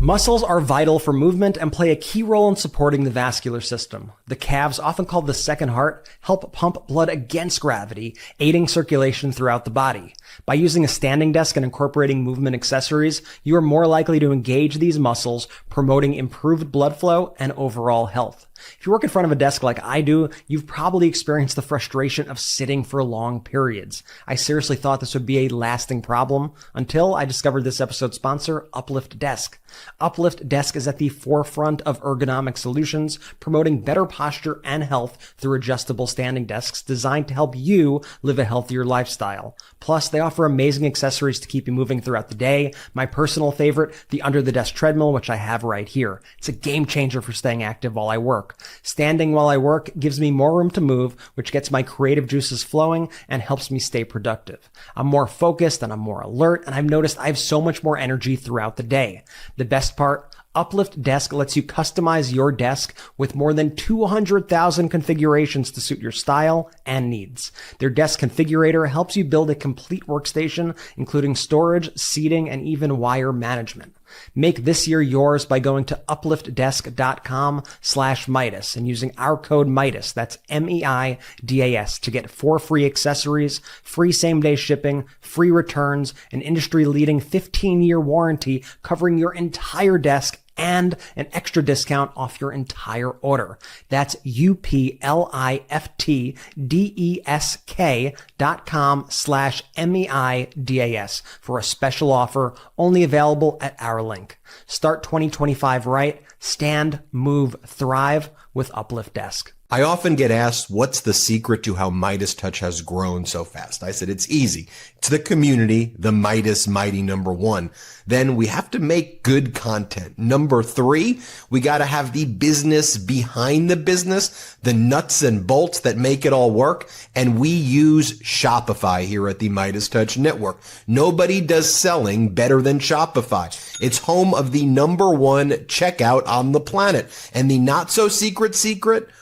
Muscles are vital for movement and play a key role in supporting the vascular system. The calves, often called the second heart, help pump blood against gravity, aiding circulation throughout the body. By using a standing desk and incorporating movement accessories, you are more likely to engage these muscles, promoting improved blood flow and overall health. If you work in front of a desk like I do, you've probably experienced the frustration of sitting for long periods. I seriously thought this would be a lasting problem until I discovered this episode's sponsor, Uplift Desk. Uplift Desk is at the forefront of ergonomic solutions, promoting better posture and health through adjustable standing desks designed to help you live a healthier lifestyle. Plus, they offer amazing accessories to keep you moving throughout the day. My personal favorite, the under-the-desk treadmill, which I have right here. It's a game changer for staying active while I work. Standing while I work gives me more room to move, which gets my creative juices flowing and helps me stay productive. I'm more focused and I'm more alert, and I've noticed I have so much more energy throughout the day. The best part, Uplift Desk lets you customize your desk with more than 200,000 configurations to suit your style and needs. Their desk configurator helps you build a complete workstation, including storage, seating, and even wire management. Make this year yours by going to upliftdesk.com/Meidas and using our code Meidas, that's MEIDAS, to get 4 free accessories, free same-day shipping, free returns, an industry-leading 15-year warranty covering your entire desk, and an extra discount off your entire order. That's upliftdesk.com/MEIDAS for a special offer only available at our link. Start 2025 right. Stand, move, thrive with Uplift Desk. I often get asked, what's the secret to how MeidasTouch has grown so fast? I said, it's easy. It's the community, the Meidas mighty number 1. Then we have to make good content. Number 3, we got to have the business behind the business, the nuts and bolts that make it all work. And we use Shopify here at the MeidasTouch Network. Nobody does selling better than Shopify. It's home of the number 1 checkout on the planet. And the not so secret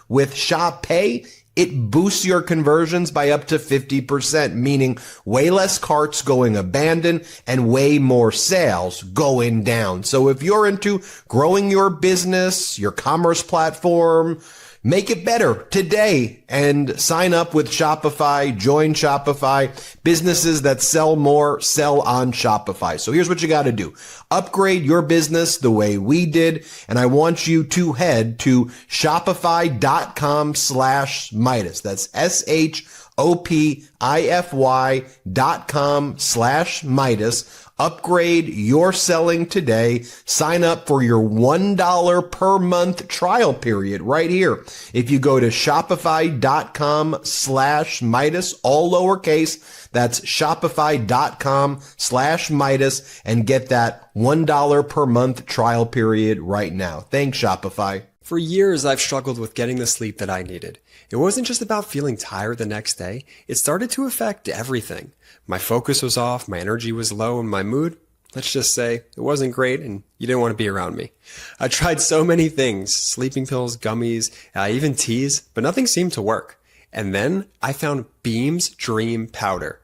with Shop Pay, it boosts your conversions by up to 50%, meaning way less carts going abandoned and way more sales going down. So if you're into growing your business, your commerce platform, make it better today and sign up with Shopify. Join Shopify. Businesses that sell more sell on Shopify. So here's what you got to do. Upgrade your business the way we did. And I want you to head to shopify.com/Meidas. That's shopify.com/Meidas. Upgrade your selling today. Sign up for your $1 per month trial period right here. If you go to shopify.com/Meidas, all lowercase, that's shopify.com/Meidas, and get that $1 per month trial period right now. Thanks, Shopify. For years, I've struggled with getting the sleep that I needed. It wasn't just about feeling tired the next day. It started to affect everything. My focus was off, my energy was low, and my mood, let's just say, it wasn't great, and you didn't want to be around me. I tried so many things, sleeping pills, gummies, even teas, but nothing seemed to work. And then I found Beam's Dream Powder.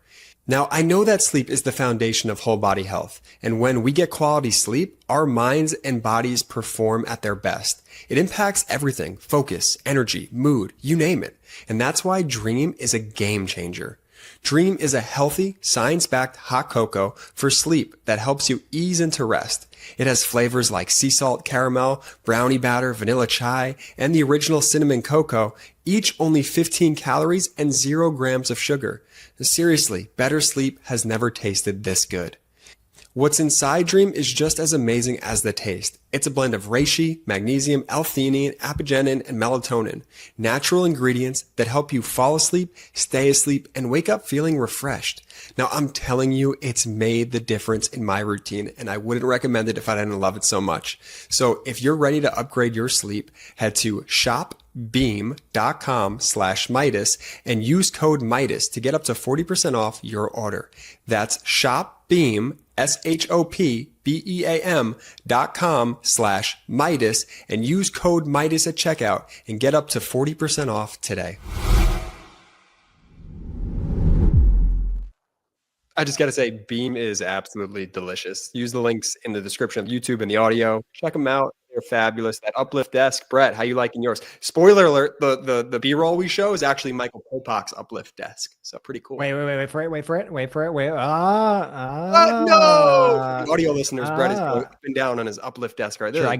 Now, I know that sleep is the foundation of whole body health, and when we get quality sleep, our minds and bodies perform at their best. It impacts everything, focus, energy, mood, you name it. And that's why Dream is a game changer. Dream is a healthy, science-backed hot cocoa for sleep that helps you ease into rest. It has flavors like sea salt caramel, brownie batter, vanilla chai, and the original cinnamon cocoa, each only 15 calories and 0 grams of sugar. Seriously, better sleep has never tasted this good. What's inside Dream is just as amazing as the taste. It's a blend of reishi, magnesium, L-theanine, apigenin, and melatonin. Natural ingredients that help you fall asleep, stay asleep, and wake up feeling refreshed. Now, I'm telling you, it's made the difference in my routine, and I wouldn't recommend it if I didn't love it so much. So if you're ready to upgrade your sleep, head to shopbeam.com/Meidas and use code Meidas to get up to 40% off your order. That's shopbeam, shopbeam.com/Meidas and use code Meidas at checkout and get up to 40% off today. I just got to say, Beam is absolutely delicious. Use the links in the description of YouTube and the audio. Check them out. They're fabulous. That Uplift Desk, Brett, how you liking yours? Spoiler alert, the B-roll we show is actually Michael Popok's Uplift Desk. So pretty cool. Wait for it. No! Audio listeners, Brett is going up and down on his Uplift Desk right there. Sure, I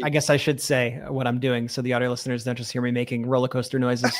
guess I should say what I'm doing so the audio listeners don't just hear me making roller coaster noises.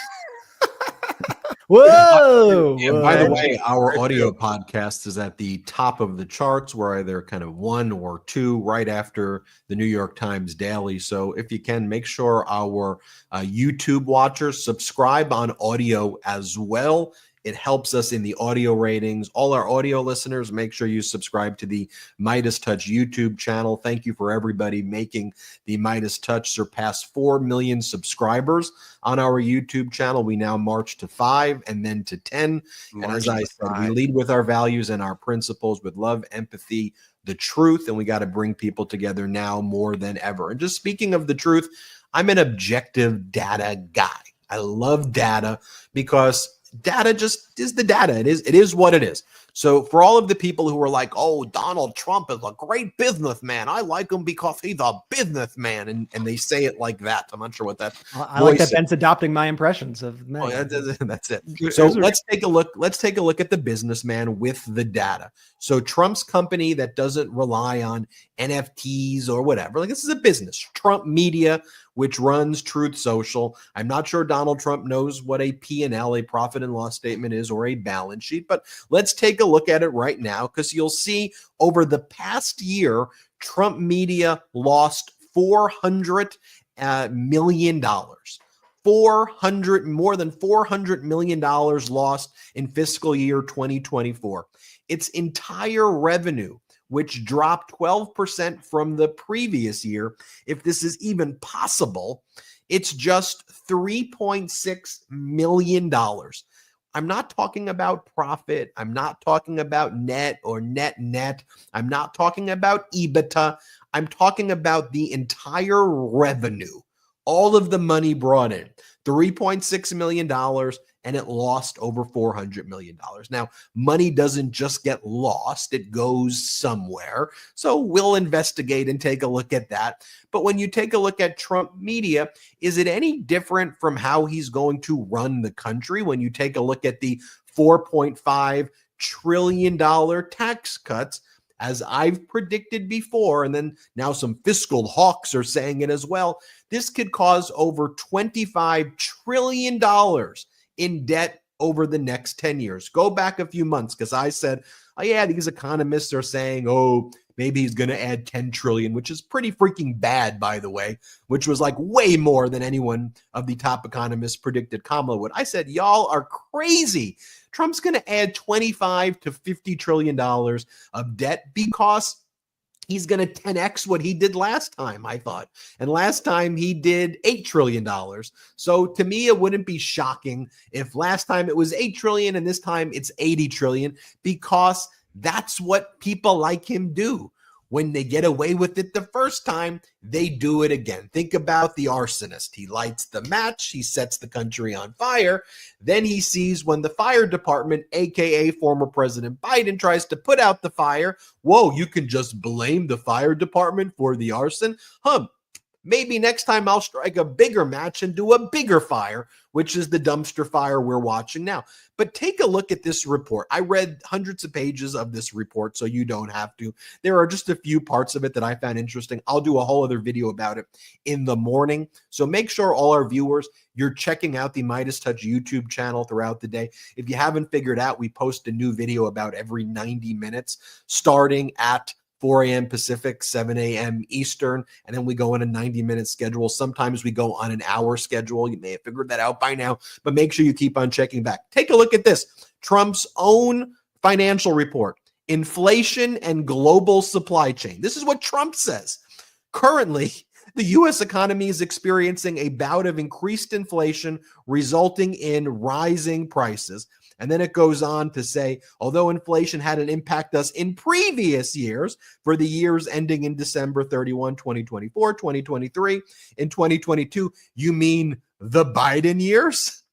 Whoa! And by the way, our audio podcast is at the top of the charts. We're either kind of 1 or 2 right after the New York Times Daily. So if you can, make sure our YouTube watchers subscribe on audio as well. It helps us in the audio ratings. All our audio listeners, make sure you subscribe to the MeidasTouch YouTube channel. Thank you for everybody making the MeidasTouch surpass 4 million subscribers on our YouTube channel. We now march to 5 and then to 10. And as I said, we lead with our values and our principles with love, empathy, the truth, and we got to bring people together now more than ever. And just speaking of the truth, I'm an objective data guy. I love data because data just is the data. It is what it is. So for all of the people who are like, oh, Donald Trump is a great businessman, I like him because he's a businessman, and they say it like that. I'm not sure what that. I like that Ben's adopting my impressions of men. Oh, that's it. So let's take a look. Let's take a look at the businessman with the data. So Trump's company that doesn't rely on NFTs or whatever, like this is a business. Trump Media, which runs Truth Social. I'm not sure Donald Trump knows what a P&L, a profit and loss statement is, or a balance sheet, but let's take a look at it right now, because you'll see over the past year, Trump Media lost $400 million. More than $400 million lost in fiscal year 2024. Its entire revenue, which dropped 12% from the previous year, if this is even possible, it's just $3.6 million. I'm not talking about profit. I'm not talking about net or net. I'm not talking about EBITDA. I'm talking about the entire revenue, all of the money brought in, $3.6 million, and it lost over $400 million. Now, money doesn't just get lost, it goes somewhere. So we'll investigate and take a look at that. But when you take a look at Trump Media, is it any different from how he's going to run the country when you take a look at the $4.5 trillion tax cuts? As I've predicted before, and then now some fiscal hawks are saying it as well, this could cause over $25 trillion in debt over the next 10 years. Go back a few months, because I said, oh yeah, these economists are saying, oh, maybe he's going to add 10 trillion, which is pretty freaking bad, by the way, which was like way more than anyone of the top economists predicted Kamala would. I said, y'all are crazy. Trump's going to add 25 to $50 trillion of debt because he's going to 10x what he did last time, I thought. And last time he did $8 trillion. So to me, it wouldn't be shocking if last time it was 8 trillion and this time it's 80 trillion, because that's what people like him do. When they get away with it the first time, they do it again. Think about the arsonist. He lights the match. He sets the country on fire. Then he sees when the fire department, aka former President Biden, tries to put out the fire. Whoa, you can just blame the fire department for the arson? Maybe next time I'll strike a bigger match and do a bigger fire, which is the dumpster fire we're watching now. But take a look at this report. I read hundreds of pages of this report, so you don't have to. There are just a few parts of it that I found interesting. I'll do a whole other video about it in the morning. So make sure all our viewers, you're checking out the MeidasTouch YouTube channel throughout the day. If you haven't figured out, we post a new video about every 90 minutes, starting at 4 a.m. Pacific, 7 a.m. Eastern, and then we go on a 90-minute schedule. Sometimes we go on an hour schedule. You may have figured that out by now, but make sure you keep on checking back. Take a look at this. Trump's own financial report, inflation and global supply chain. This is what Trump says. Currently, the U.S. economy is experiencing a bout of increased inflation, resulting in rising prices. And then it goes on to say, although inflation hadn't impacted us in previous years, for the years ending in December 31, 2024, 2023, in 2022, you mean the Biden years?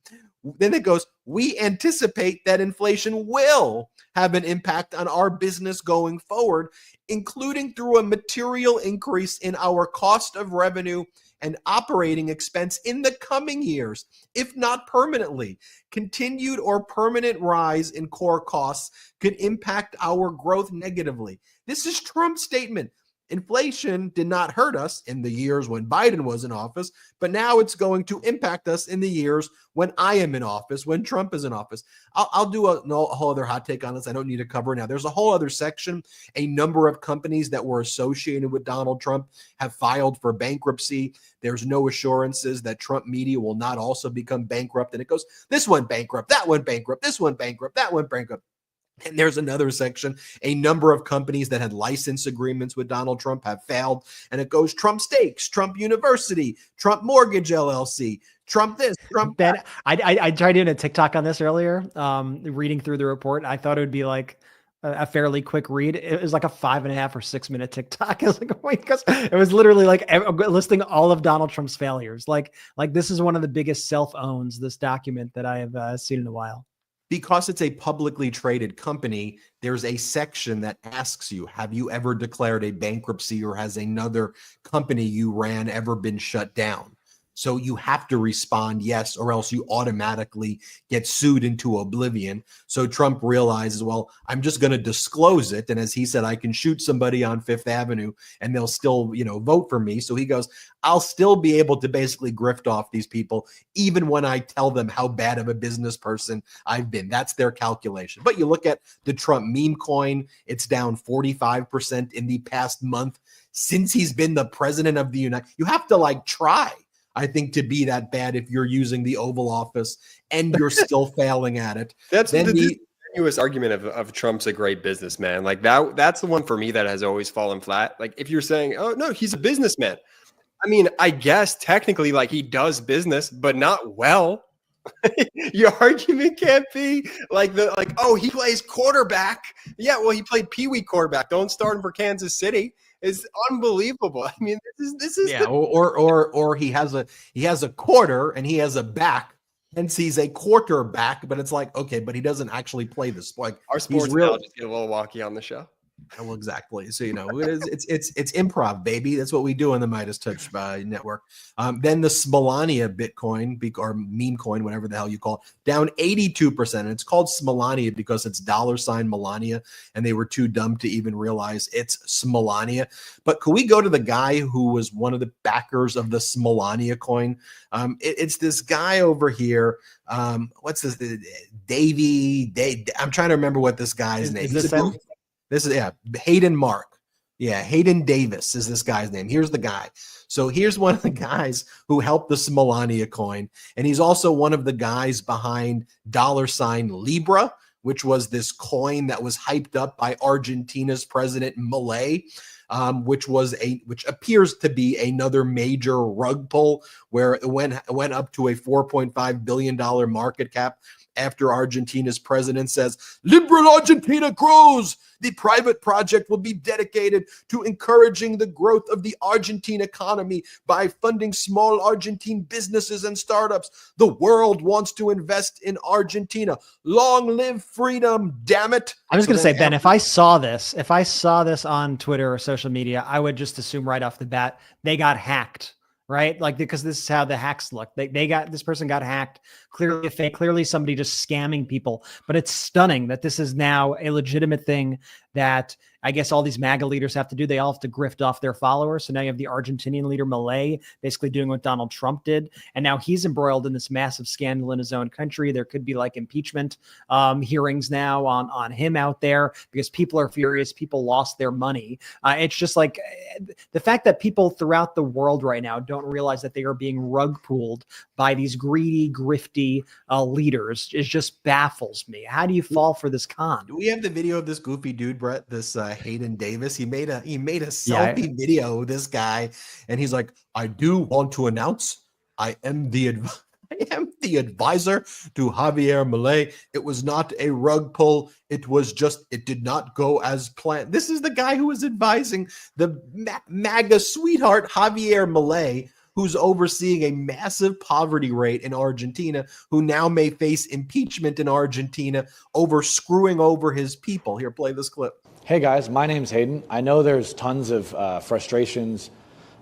Then it goes, we anticipate that inflation will have an impact on our business going forward, including through a material increase in our cost of revenue and operating expense in the coming years, if not permanently. Continued or permanent rise in core costs could impact our growth negatively. This is Trump's statement. Inflation did not hurt us in the years when Biden was in office, but now it's going to impact us in the years when I am in office, when Trump is in office. I'll do a whole other hot take on this. I don't need to cover it now. There's a whole other section. A number of companies that were associated with Donald Trump have filed for bankruptcy. There's no assurances that Trump Media will not also become bankrupt. And it goes, this went bankrupt, that went bankrupt, this went bankrupt, that went bankrupt. And there's another section. A number of companies that had license agreements with Donald Trump have failed. And it goes Trump Steaks, Trump University, Trump Mortgage LLC, Trump this, Trump that. I tried doing a TikTok on this earlier, reading through the report. I thought it would be like a fairly quick read. It was like a 5.5 or 6 minute TikTok. I was like, oh my gosh. It was literally like listing all of Donald Trump's failures. Like this is one of the biggest self-owns, this document, that I have seen in a while. because it's a publicly traded company, there's a section that asks you, have you ever declared a bankruptcy, or has another company you ran ever been shut down? So you have to respond yes, or else you automatically get sued into oblivion. So Trump realizes, well, I'm just going to disclose it. And as he said, I can shoot somebody on Fifth Avenue and they'll still, vote for me. So he goes, I'll still be able to basically grift off these people, even when I tell them how bad of a business person I've been. That's their calculation. But you look at the Trump meme coin, it's down 45% in the past month since he's been the president of the United States. You have to try, I think, to be that bad if you're using the Oval Office and you're still failing at it. That's the continuous argument of Trump's a great businessman. That's the one for me that has always fallen flat. If you're saying, oh no, he's a businessman. I mean, I guess technically he does business, but not well. Your argument can't be oh, he plays quarterback. Yeah, well, he played Pee-wee quarterback. Don't start him for Kansas City. It's unbelievable. I mean, this is or he has a quarter and he has a back, hence he's a quarterback. But it's okay, but he doesn't actually play the sport. Our sports analogies get a little wonky on the show. Well, exactly. So it's improv, baby. That's what we do on the MeidasTouch network. Then the Smolania Bitcoin or meme coin, whatever the hell you call it, down 82%. And it's called Smolania because it's $ Melania, and they were too dumb to even realize it's Smolania. But could we go to the guy who was one of the backers of the Smolania coin? It's this guy over here. What's this? Davey. I'm trying to remember what this guy's name is. This is Hayden Mark. Yeah, Hayden Davis is this guy's name. Here's the guy. So here's one of the guys who helped the Smolania coin, and he's also one of the guys behind $ Libra, which was this coin that was hyped up by Argentina's president Milei, which appears to be another major rug pull, where it went up to a $4.5 billion market cap after Argentina's president says, liberal Argentina grows. The private project will be dedicated to encouraging the growth of the Argentine economy by funding small Argentine businesses and startups. The world wants to invest in Argentina. Long live freedom, damn it. I was going to say, Ben, if I saw this on Twitter or social media, I would just assume right off the bat, they got hacked. Right? Because this is how the hacks look. This person got hacked. Clearly a fake, clearly somebody just scamming people. But it's stunning that this is now a legitimate thing that I guess all these MAGA leaders have to do. They all have to grift off their followers. So now you have the Argentinian leader Milei basically doing what Donald Trump did. And now he's embroiled in this massive scandal in his own country. There could be impeachment hearings now on him out there because people are furious. People lost their money. It's just the fact that people throughout the world right now don't realize that they are being rug pulled by these greedy, grifty leaders. It just baffles me. How do you fall for this con? Do we have the video of this goofy dude, Brett? This Hayden Davis. He made a selfie video of this guy, and he's like, I do want to announce I am the advisor to Javier Milei. It was not a rug pull. It did not go as planned. This is the guy who was advising the MAGA sweetheart Javier Milei, who's overseeing a massive poverty rate in Argentina, who now may face impeachment in Argentina over screwing over his people. Here, play this clip. Hey guys, my name's Hayden. I know there's tons of frustrations.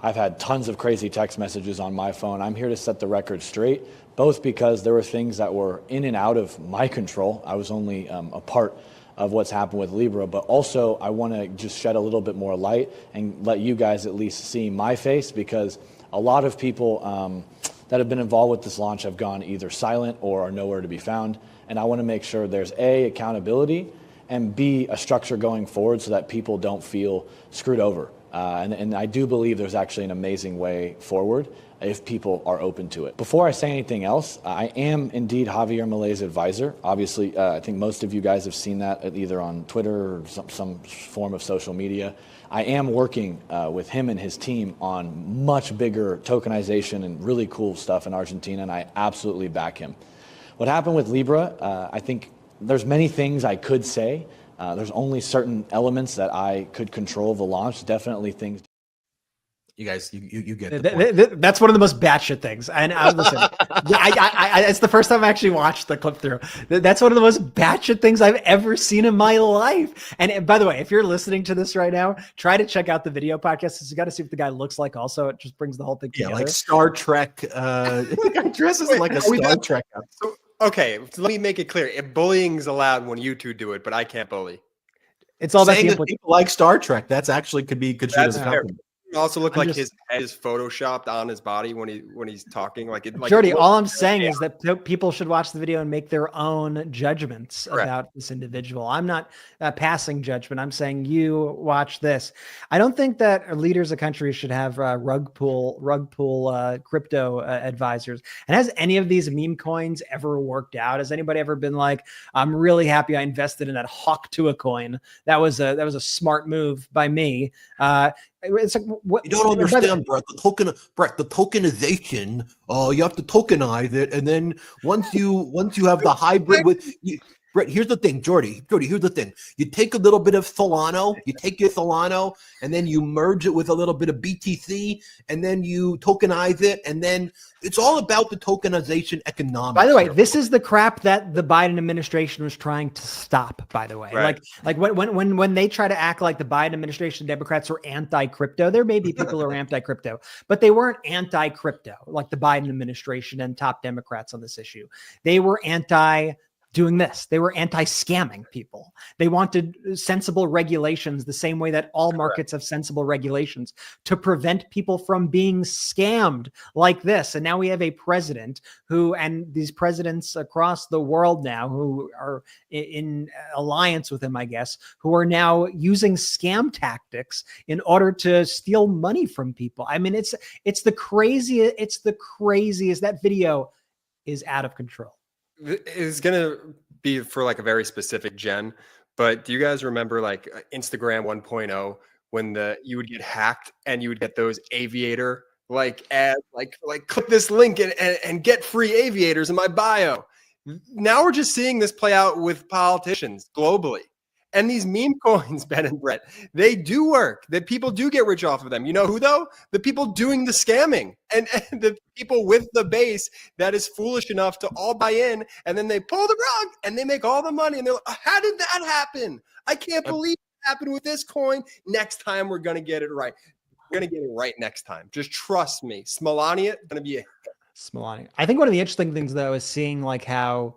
I've had tons of crazy text messages on my phone. I'm here to set the record straight, both because there were things that were in and out of my control. I was only a part of what's happened with Libra, but also I want to just shed a little bit more light and let you guys at least see my face, because a lot of people that have been involved with this launch have gone either silent or are nowhere to be found. And I want to make sure there's A, accountability, and B, a structure going forward so that people don't feel screwed over. And I do believe there's actually an amazing way forward if people are open to it. Before I say anything else, I am indeed Javier Milei's advisor. Obviously, I think most of you guys have seen that either on Twitter or some form of social media. I am working with him and his team on much bigger tokenization and really cool stuff in Argentina, and I absolutely back him. What happened with Libra, I think there's many things I could say. There's only certain elements that I could control the launch, definitely things. You guys, you get the point. That's one of the most batshit things. And listen, it's the first time I actually watched the clip through. That's one of the most batshit things I've ever seen in my life. And by the way, if you're listening to this right now, try to check out the video podcast. Because you got to see what the guy looks like. Also, it just brings the whole thing together. Yeah, like Star Trek. The guy dresses like a Star Trek. So, okay, so let me make it clear. If bullying's allowed when you two do it, but I can't bully. It's all saying about that people like Star Trek. That's actually could be construed as a compliment. It also look like his head is photoshopped on his body when he's talking. Like it. Like Jordy, all I'm saying is that people should watch the video and make their own judgments about this individual. I'm not passing judgment. I'm saying you watch this. I don't think that leaders of countries should have rug pull crypto advisors. And has any of these meme coins ever worked out? Has anybody ever been like, I'm really happy I invested in that Hawk to a coin? That was a smart move by me. It's like, what you don't understand, Brett. The tokenization. You have to tokenize it, and then once you have the hybrid with. Brett, here's the thing, Jordy, here's the thing. You take a little bit of Solano, and then you merge it with a little bit of BTC, and then you tokenize it, and then it's all about the tokenization economics. By the way, this is the crap that the Biden administration was trying to stop, by the way. Right. Like when they try to act like the Biden administration Democrats were anti-crypto, there may be people who are anti-crypto, but they weren't anti-crypto like the Biden administration and top Democrats on this issue. They were doing this. They were anti-scamming people. They wanted sensible regulations the same way that all markets have sensible regulations to prevent people from being scammed like this. And now we have a president and these presidents across the world now who are in alliance with him, I guess, who are now using scam tactics in order to steal money from people. I mean, it's the craziest. It's the craziest. That video is out of control. It's gonna be for like a very specific gen, but do you guys remember like Instagram 1.0 when you would get hacked and you would get those aviator like ads, like click this link and get free aviators in my bio? Now we're just seeing this play out with politicians globally. And these meme coins, Ben and Brett, they do work. That people do get rich off of them. You know who, though? The people doing the scamming and the people with the base that is foolish enough to all buy in. And then they pull the rug and they make all the money. And they're like, how did that happen? I can't believe it happened with this coin. Next time, we're going to get it right. We're going to get it right next time. Just trust me. Smolania going to be a Smolania. I think one of the interesting things, though, is seeing like how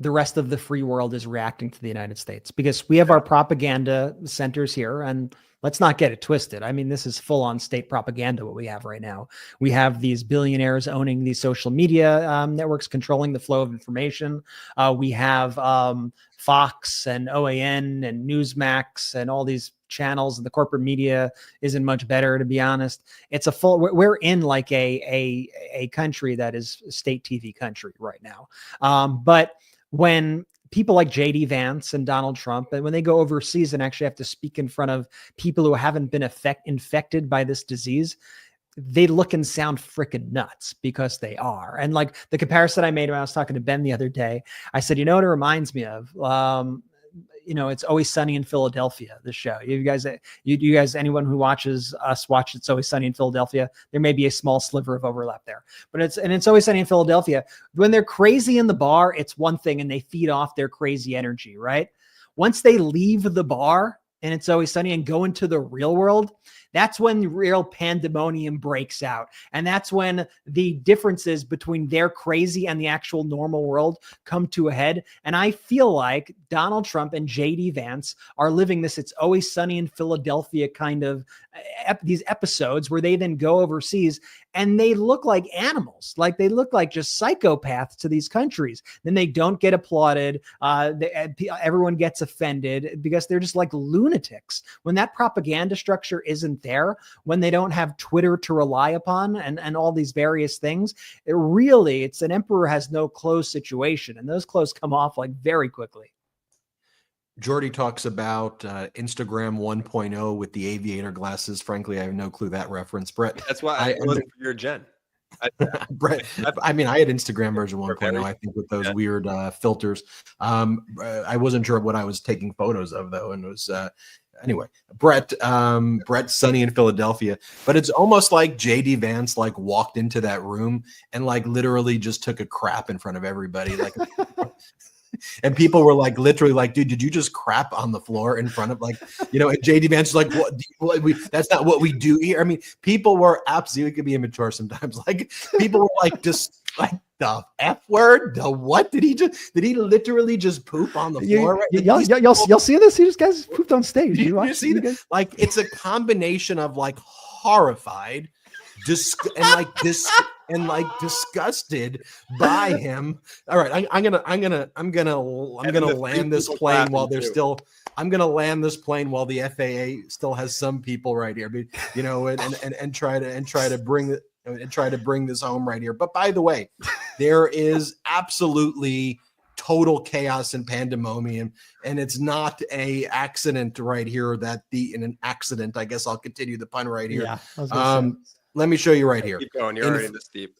the rest of the free world is reacting to the United States, because we have our propaganda centers here, and let's not get it twisted. I mean, this is full on state propaganda, what we have right now. We have these billionaires owning these social media networks, controlling the flow of information. We have Fox and OAN and Newsmax and all these channels, and the corporate media isn't much better, to be honest. It's we're in like a country that is a state TV country right now. But when people like JD Vance and Donald Trump, and when they go overseas and actually have to speak in front of people who haven't been infected by this disease, they look and sound freaking nuts, because they are. And like the comparison I made when I was talking to Ben the other day, I said, you know what it reminds me of? It's Always Sunny in Philadelphia, the show. You guys, anyone who watches us watch It's Always Sunny in Philadelphia. There may be a small sliver of overlap there, but it's Always Sunny in Philadelphia. When they're crazy in the bar, it's one thing, and they feed off their crazy energy, right? Once they leave the bar and It's Always Sunny and go into the real world, that's when real pandemonium breaks out. And that's when the differences between their crazy and the actual normal world come to a head. And I feel like Donald Trump and JD Vance are living this It's Always Sunny in Philadelphia kind of these episodes where they then go overseas and they look like animals. Like they look like just psychopaths to these countries. Then they don't get applauded. Everyone gets offended because they're just like lunatics. When that propaganda structure isn't there, when they don't have Twitter to rely upon and all these various things, it's an emperor has no clothes situation. And those clothes come off like very quickly. Jordy talks about Instagram 1.0 with the aviator glasses. Frankly, I have no clue that reference. Brett, that's why I wasn't for your gen. Brett, I mean, I had Instagram version 1.0, I think, with those weird filters. I wasn't sure what I was taking photos of, though, and it was anyway, Brett's sunny in Philadelphia, but it's almost like JD Vance like walked into that room and like literally just took a crap in front of everybody. Like, and people were like, literally like, dude, did you just crap on the floor in front of, like, and JD Vance is like, that's not what we do here. I mean, people were absolutely, could be immature sometimes. Like, people were like, just like, the F word, the what did he literally just poop on the floor? Y'all see this? He just guys pooped on stage. You see that? Like, it's a combination of like horrified, disgusted by him. All right, I'm gonna land this plane while there's still. I'm gonna land this plane while the FAA still has some people right here, but and try to bring this home right here. But by the way, there is absolutely total chaos and pandemonium, and it's not a accident right here in an accident. I guess I'll continue the pun right here. Yeah. Let me show you right here. Keep going. You're already this deep.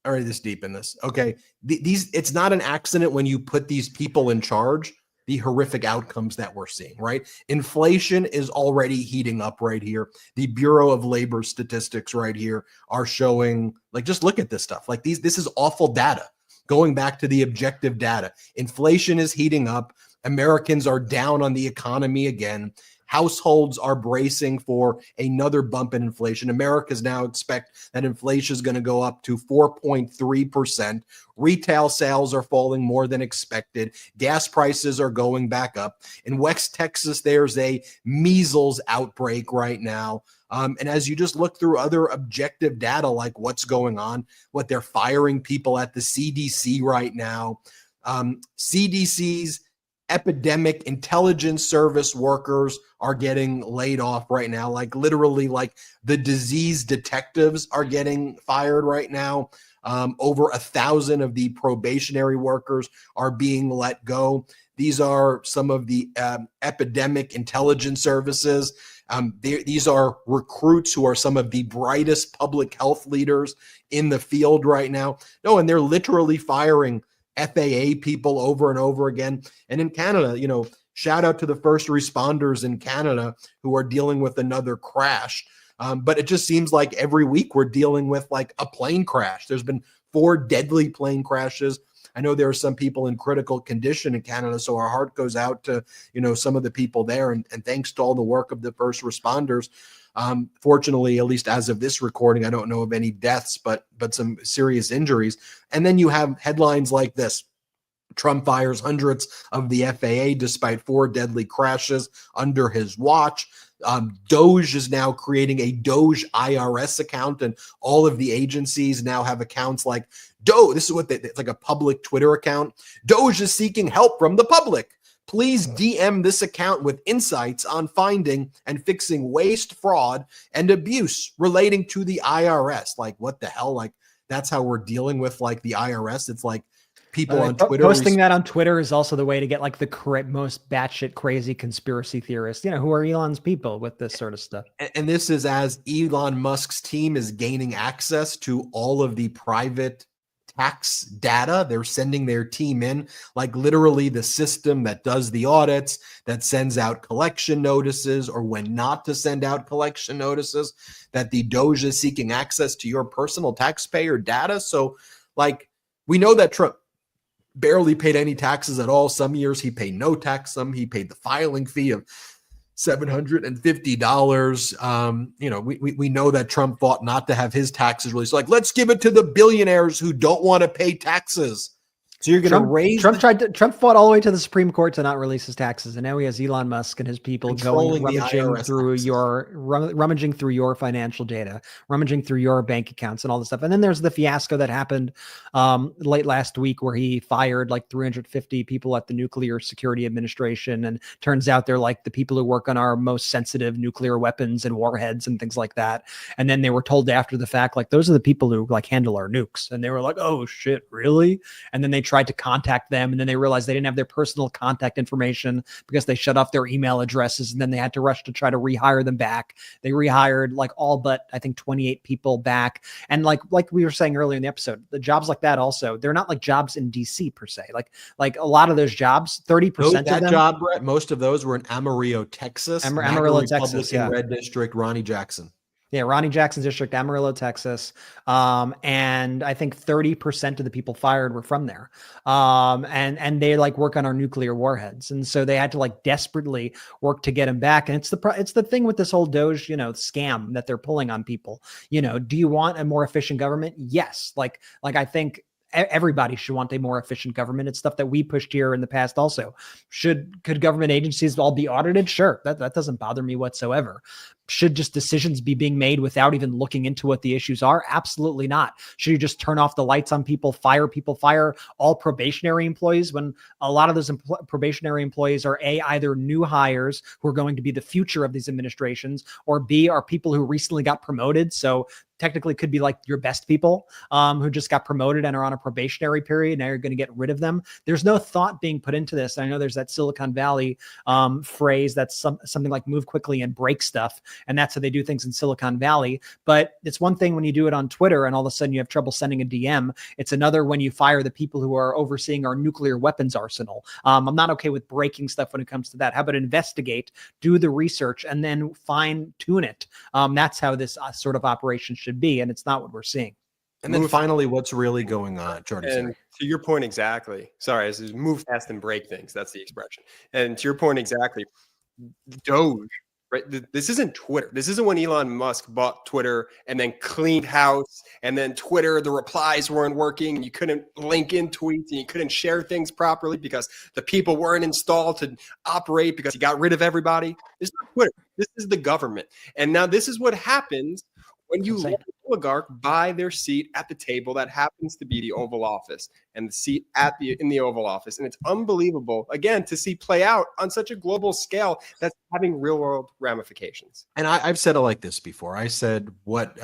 Already this deep in this. Okay. It's not an accident when you put these people in charge, the horrific outcomes that we're seeing, right? Inflation is already heating up right here. The Bureau of Labor Statistics right here are showing, like, just look at this stuff. Like, this is awful data. Going back to the objective data, inflation is heating up. Americans are down on the economy again. Households are bracing for another bump in inflation. Americans now expect that inflation is going to go up to 4.3%. Retail sales are falling more than expected. Gas prices are going back up. In West Texas, there's a measles outbreak right now. And as you just look through other objective data, like what's going on, what they're firing people at the CDC right now, CDC's epidemic intelligence service workers are getting laid off right now. Like, literally, like, the disease detectives are getting fired right now. Over 1,000 of the probationary workers are being let go. These are some of the epidemic intelligence services. These are recruits who are some of the brightest public health leaders in the field right now. No, and they're literally firing FAA people over and over again. And in Canada, shout out to the first responders in Canada who are dealing with another crash. But it just seems like every week we're dealing with like a plane crash. There's been 4 deadly plane crashes. I know there are some people in critical condition in Canada, so our heart goes out to, some of the people there. And thanks to all the work of the first responders. Fortunately, at least as of this recording, I don't know of any deaths, but some serious injuries. And then you have headlines like this. Trump fires hundreds of the FAA despite 4 deadly crashes under his watch. Doge is now creating a Doge IRS account, and all of the agencies now have accounts like Doge. This is what it's like, a public Twitter account. Doge is seeking help from the public. Please DM this account with insights on finding and fixing waste, fraud, and abuse relating to the IRS. Like, what the hell? Like, that's how we're dealing with like the IRS. It's like people on Twitter. Posting that on Twitter is also the way to get like the correct, most batshit crazy conspiracy theorists, who are Elon's people with this sort of stuff. And this is as Elon Musk's team is gaining access to all of the private tax data. They're sending their team in, like literally the system that does the audits, that sends out collection notices, or when not to send out collection notices, that the Doge is seeking access to your personal taxpayer data. So, like, we know that Trump barely paid any taxes at all. Some years he paid no tax. Some he paid the filing fee of $750. We know that Trump fought not to have his taxes released. Like, let's give it to the billionaires who don't want to pay taxes. So you're going to raise. Trump fought all the way to the Supreme Court to not release his taxes, and now he has Elon Musk and his people going rummaging through your financial data, rummaging through your bank accounts, and all this stuff. And then there's the fiasco that happened late last week, where he fired like 350 people at the Nuclear Security Administration, and turns out they're like the people who work on our most sensitive nuclear weapons and warheads and things like that. And then they were told after the fact, like, those are the people who like handle our nukes, and they were like, oh shit, really? And then they tried to contact them, and then they realized they didn't have their personal contact information because they shut off their email addresses, and then they had to rush to try to rehire them back. They rehired like all but I think 28 people back. And like we were saying earlier in the episode, the jobs like that also, they're not like jobs in DC per se. Like a lot of those jobs, 30% of them. Job, Brett, most of those were in Amarillo, Texas. Amarillo, Texas, yeah. Red District, Ronnie Jackson. Yeah, Ronnie Jackson's district, Amarillo, Texas. And I think 30% of the people fired were from there. And they like work on our nuclear warheads. And so they had to like desperately work to get them back. And it's the thing with this whole Doge, scam that they're pulling on people. Do you want a more efficient government? Yes. Like I think everybody should want a more efficient government. It's stuff that we pushed here in the past also. Could government agencies all be audited? Sure. That doesn't bother me whatsoever. Should just decisions be being made without even looking into what the issues are? Absolutely not. Should you just turn off the lights on people, fire all probationary employees when a lot of those probationary employees are either new hires who are going to be the future of these administrations, or B, are people who recently got promoted. So technically could be like your best people who just got promoted and are on a probationary period. Now you're going to get rid of them. There's no thought being put into this. I know there's that Silicon Valley phrase that's something like move quickly and break stuff. And that's how they do things in Silicon Valley. But it's one thing when you do it on Twitter and all of a sudden you have trouble sending a DM. It's another when you fire the people who are overseeing our nuclear weapons arsenal. I'm not okay with breaking stuff when it comes to that. How about investigate, do the research, and then fine tune it? That's how this sort of operation should be. And it's not what we're seeing. And then finally, what's really going on, Jordy? And to your point exactly. Sorry, this is move fast and break things. That's the expression. And to your point exactly, Doge. Right. This isn't Twitter. This isn't when Elon Musk bought Twitter and then cleaned house, and then Twitter, the replies weren't working and you couldn't link in tweets and you couldn't share things properly because the people weren't installed to operate because he got rid of everybody. This is not Twitter. This is the government. And now this is what happens when you let an oligarch buy their seat at the table that happens to be the Oval Office and the seat in the Oval Office. And it's unbelievable, again, to see play out on such a global scale that's having real world ramifications. And I've said it like this before. I said what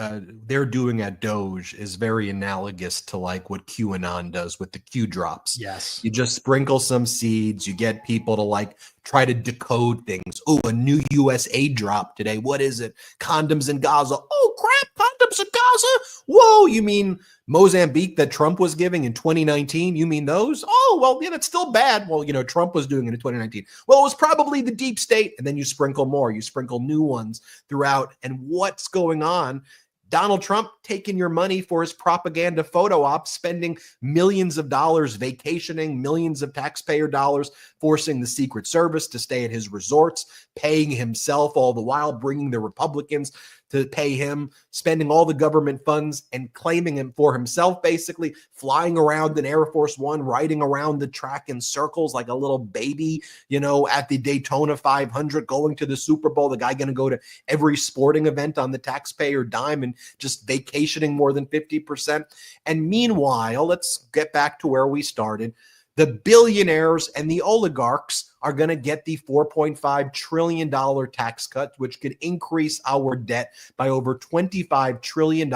they're doing at Doge is very analogous to like what QAnon does with the Q drops. Yes. You just sprinkle some seeds, you get people to like try to decode things. Oh, a new US aid drop today. What is it? Condoms in Gaza. Oh, crap, condoms in Gaza? Whoa, you mean Mozambique that Trump was giving in 2019? You mean those? Oh, well, yeah, that's still bad. Well, Trump was doing it in 2019. Well, it was probably the deep state. And then you sprinkle more. You sprinkle new ones throughout. And what's going on? Donald Trump taking your money for his propaganda photo ops, spending millions of dollars vacationing, millions of taxpayer dollars, forcing the Secret Service to stay at his resorts, paying himself all the while, bringing the Republicans to pay him, spending all the government funds and claiming him for himself, basically flying around in Air Force One, riding around the track in circles like a little baby, at the Daytona 500, going to the Super Bowl, the guy going to go to every sporting event on the taxpayer dime and just vacationing more than 50%. And meanwhile, let's get back to where we started. The billionaires and the oligarchs are going to get the $4.5 trillion tax cut, which could increase our debt by over $25 trillion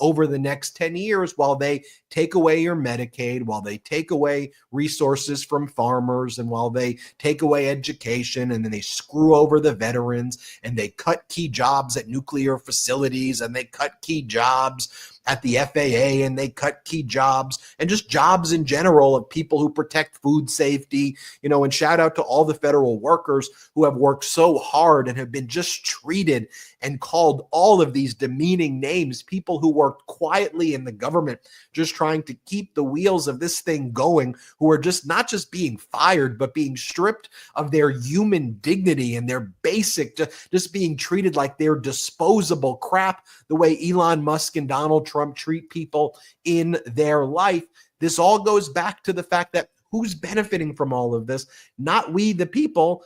over the next 10 years, while they take away your Medicaid, while they take away resources from farmers, and while they take away education, and then they screw over the veterans, and they cut key jobs at nuclear facilities, and they cut key jobs at the FAA, and they cut key jobs and just jobs in general of people who protect food safety, and shout out to all the federal workers who have worked so hard and have been just treated and called all of these demeaning names, people who worked quietly in the government, just trying to keep the wheels of this thing going, who are just not just being fired, but being stripped of their human dignity and their basic, just being treated like they're disposable crap, the way Elon Musk and Donald Trump treat people in their life. This all goes back to the fact that who's benefiting from all of this? Not we, the people,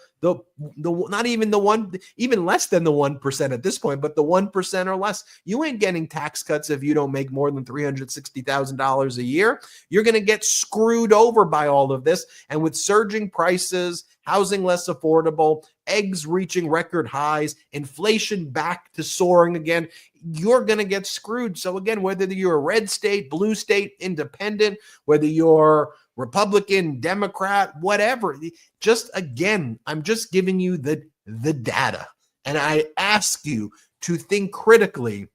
not even the one, even less than the 1% at this point, but the 1% or less. You ain't getting tax cuts if you don't make more than $360,000 a year. You're going to get screwed over by all of this. And with surging prices, housing less affordable, eggs reaching record highs, inflation back to soaring again, you're going to get screwed. So again, whether you're a red state, blue state, independent, whether you're Republican, Democrat, whatever. Just again, I'm just giving you the data. And I ask you to think critically,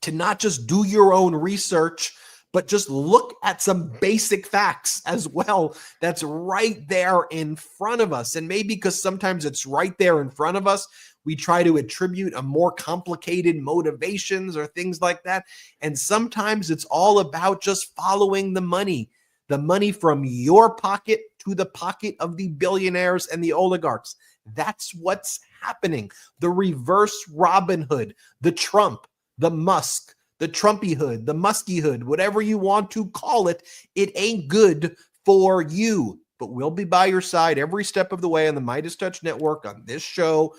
to not just do your own research, but just look at some basic facts as well. That's right there in front of us. And maybe because sometimes it's right there in front of us, we try to attribute a more complicated motivations or things like that. And sometimes it's all about just following the money from your pocket to the pocket of the billionaires and the oligarchs. That's what's happening. The reverse Robin Hood, the Trump, the Musk, the Trumpy hood, the Musky hood, whatever you want to call it, it ain't good for you. But we'll be by your side every step of the way on the MeidasTouch Network, on this show.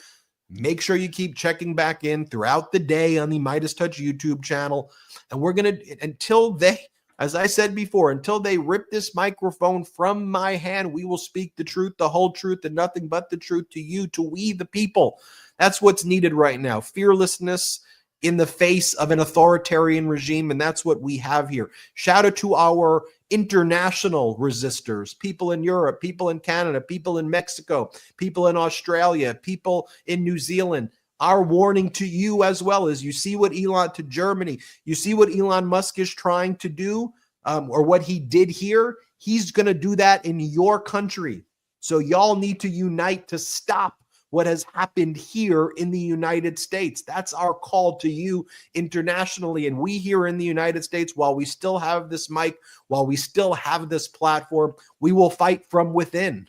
Make sure you keep checking back in throughout the day on the MeidasTouch YouTube channel. And we're going to, until they, as I said before, until they rip this microphone from my hand, we will speak the truth, the whole truth, and nothing but the truth to you, to we the people. That's what's needed right now. Fearlessness in the face of an authoritarian regime, and that's what we have here. Shout out to our international resistors, people in Europe, people in Canada, people in Mexico, people in Australia, people in New Zealand. Our warning to you as well is, you see what to Germany, you see what Elon Musk is trying to do, or what he did here. He's going to do that in your country. So y'all need to unite to stop what has happened here in the United States. That's our call to you internationally. And we here in the United States, while we still have this mic, while we still have this platform, we will fight from within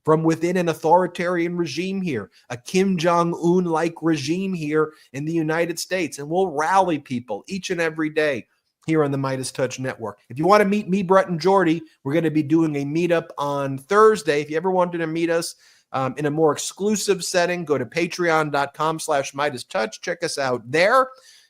an authoritarian regime here, a Kim Jong-un-like regime here in the United States. And we'll rally people each and every day here on the MeidasTouch Network. If you want to meet me, Brett, and Jordy, we're going to be doing a meetup on Thursday. If you ever wanted to meet us in a more exclusive setting, go to patreon.com/MeidasTouch. Check us out there.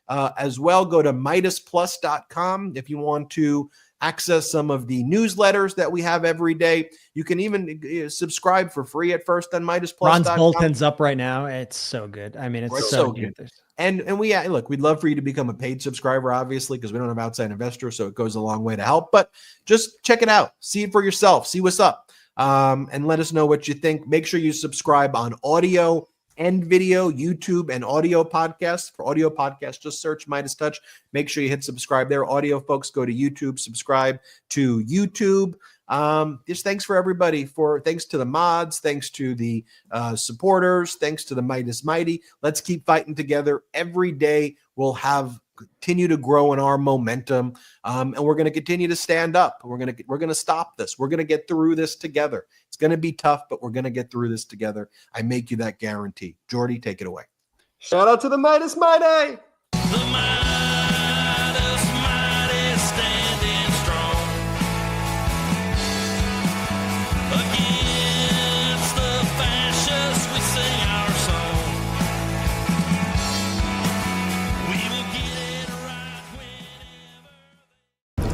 As well, go to MeidasPlus.com if you want to access some of the newsletters that we have every day. You can even subscribe for free at first on MeidasPlus.com. Ron's bulletin's up right now. It's so good. I mean, it's so good. And we look, we'd love for you to become a paid subscriber, obviously, because we don't have outside investors, so it goes a long way to help. But just check it out. See it for yourself. See what's up. And let us know what you think. Make sure you subscribe on audio and video, YouTube and audio podcasts. For audio podcasts, just search MeidasTouch. Make sure you hit subscribe there. Audio folks, go to YouTube, subscribe to YouTube. Just thanks for everybody. Thanks to the mods, thanks to the supporters, thanks to the Meidas Mighty. Let's keep fighting together. Every day we'll continue to grow in our momentum, and we're going to continue to stand up. We're going to stop this. We're going to get through this together. It's going to be tough, but we're going to get through this together. I make you that guarantee. Jordy, take it away. Shout out to the Meidas Mighty.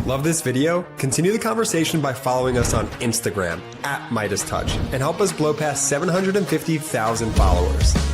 Love this video? Continue the conversation by following us on Instagram @MeidasTouch and help us blow past 750,000 followers.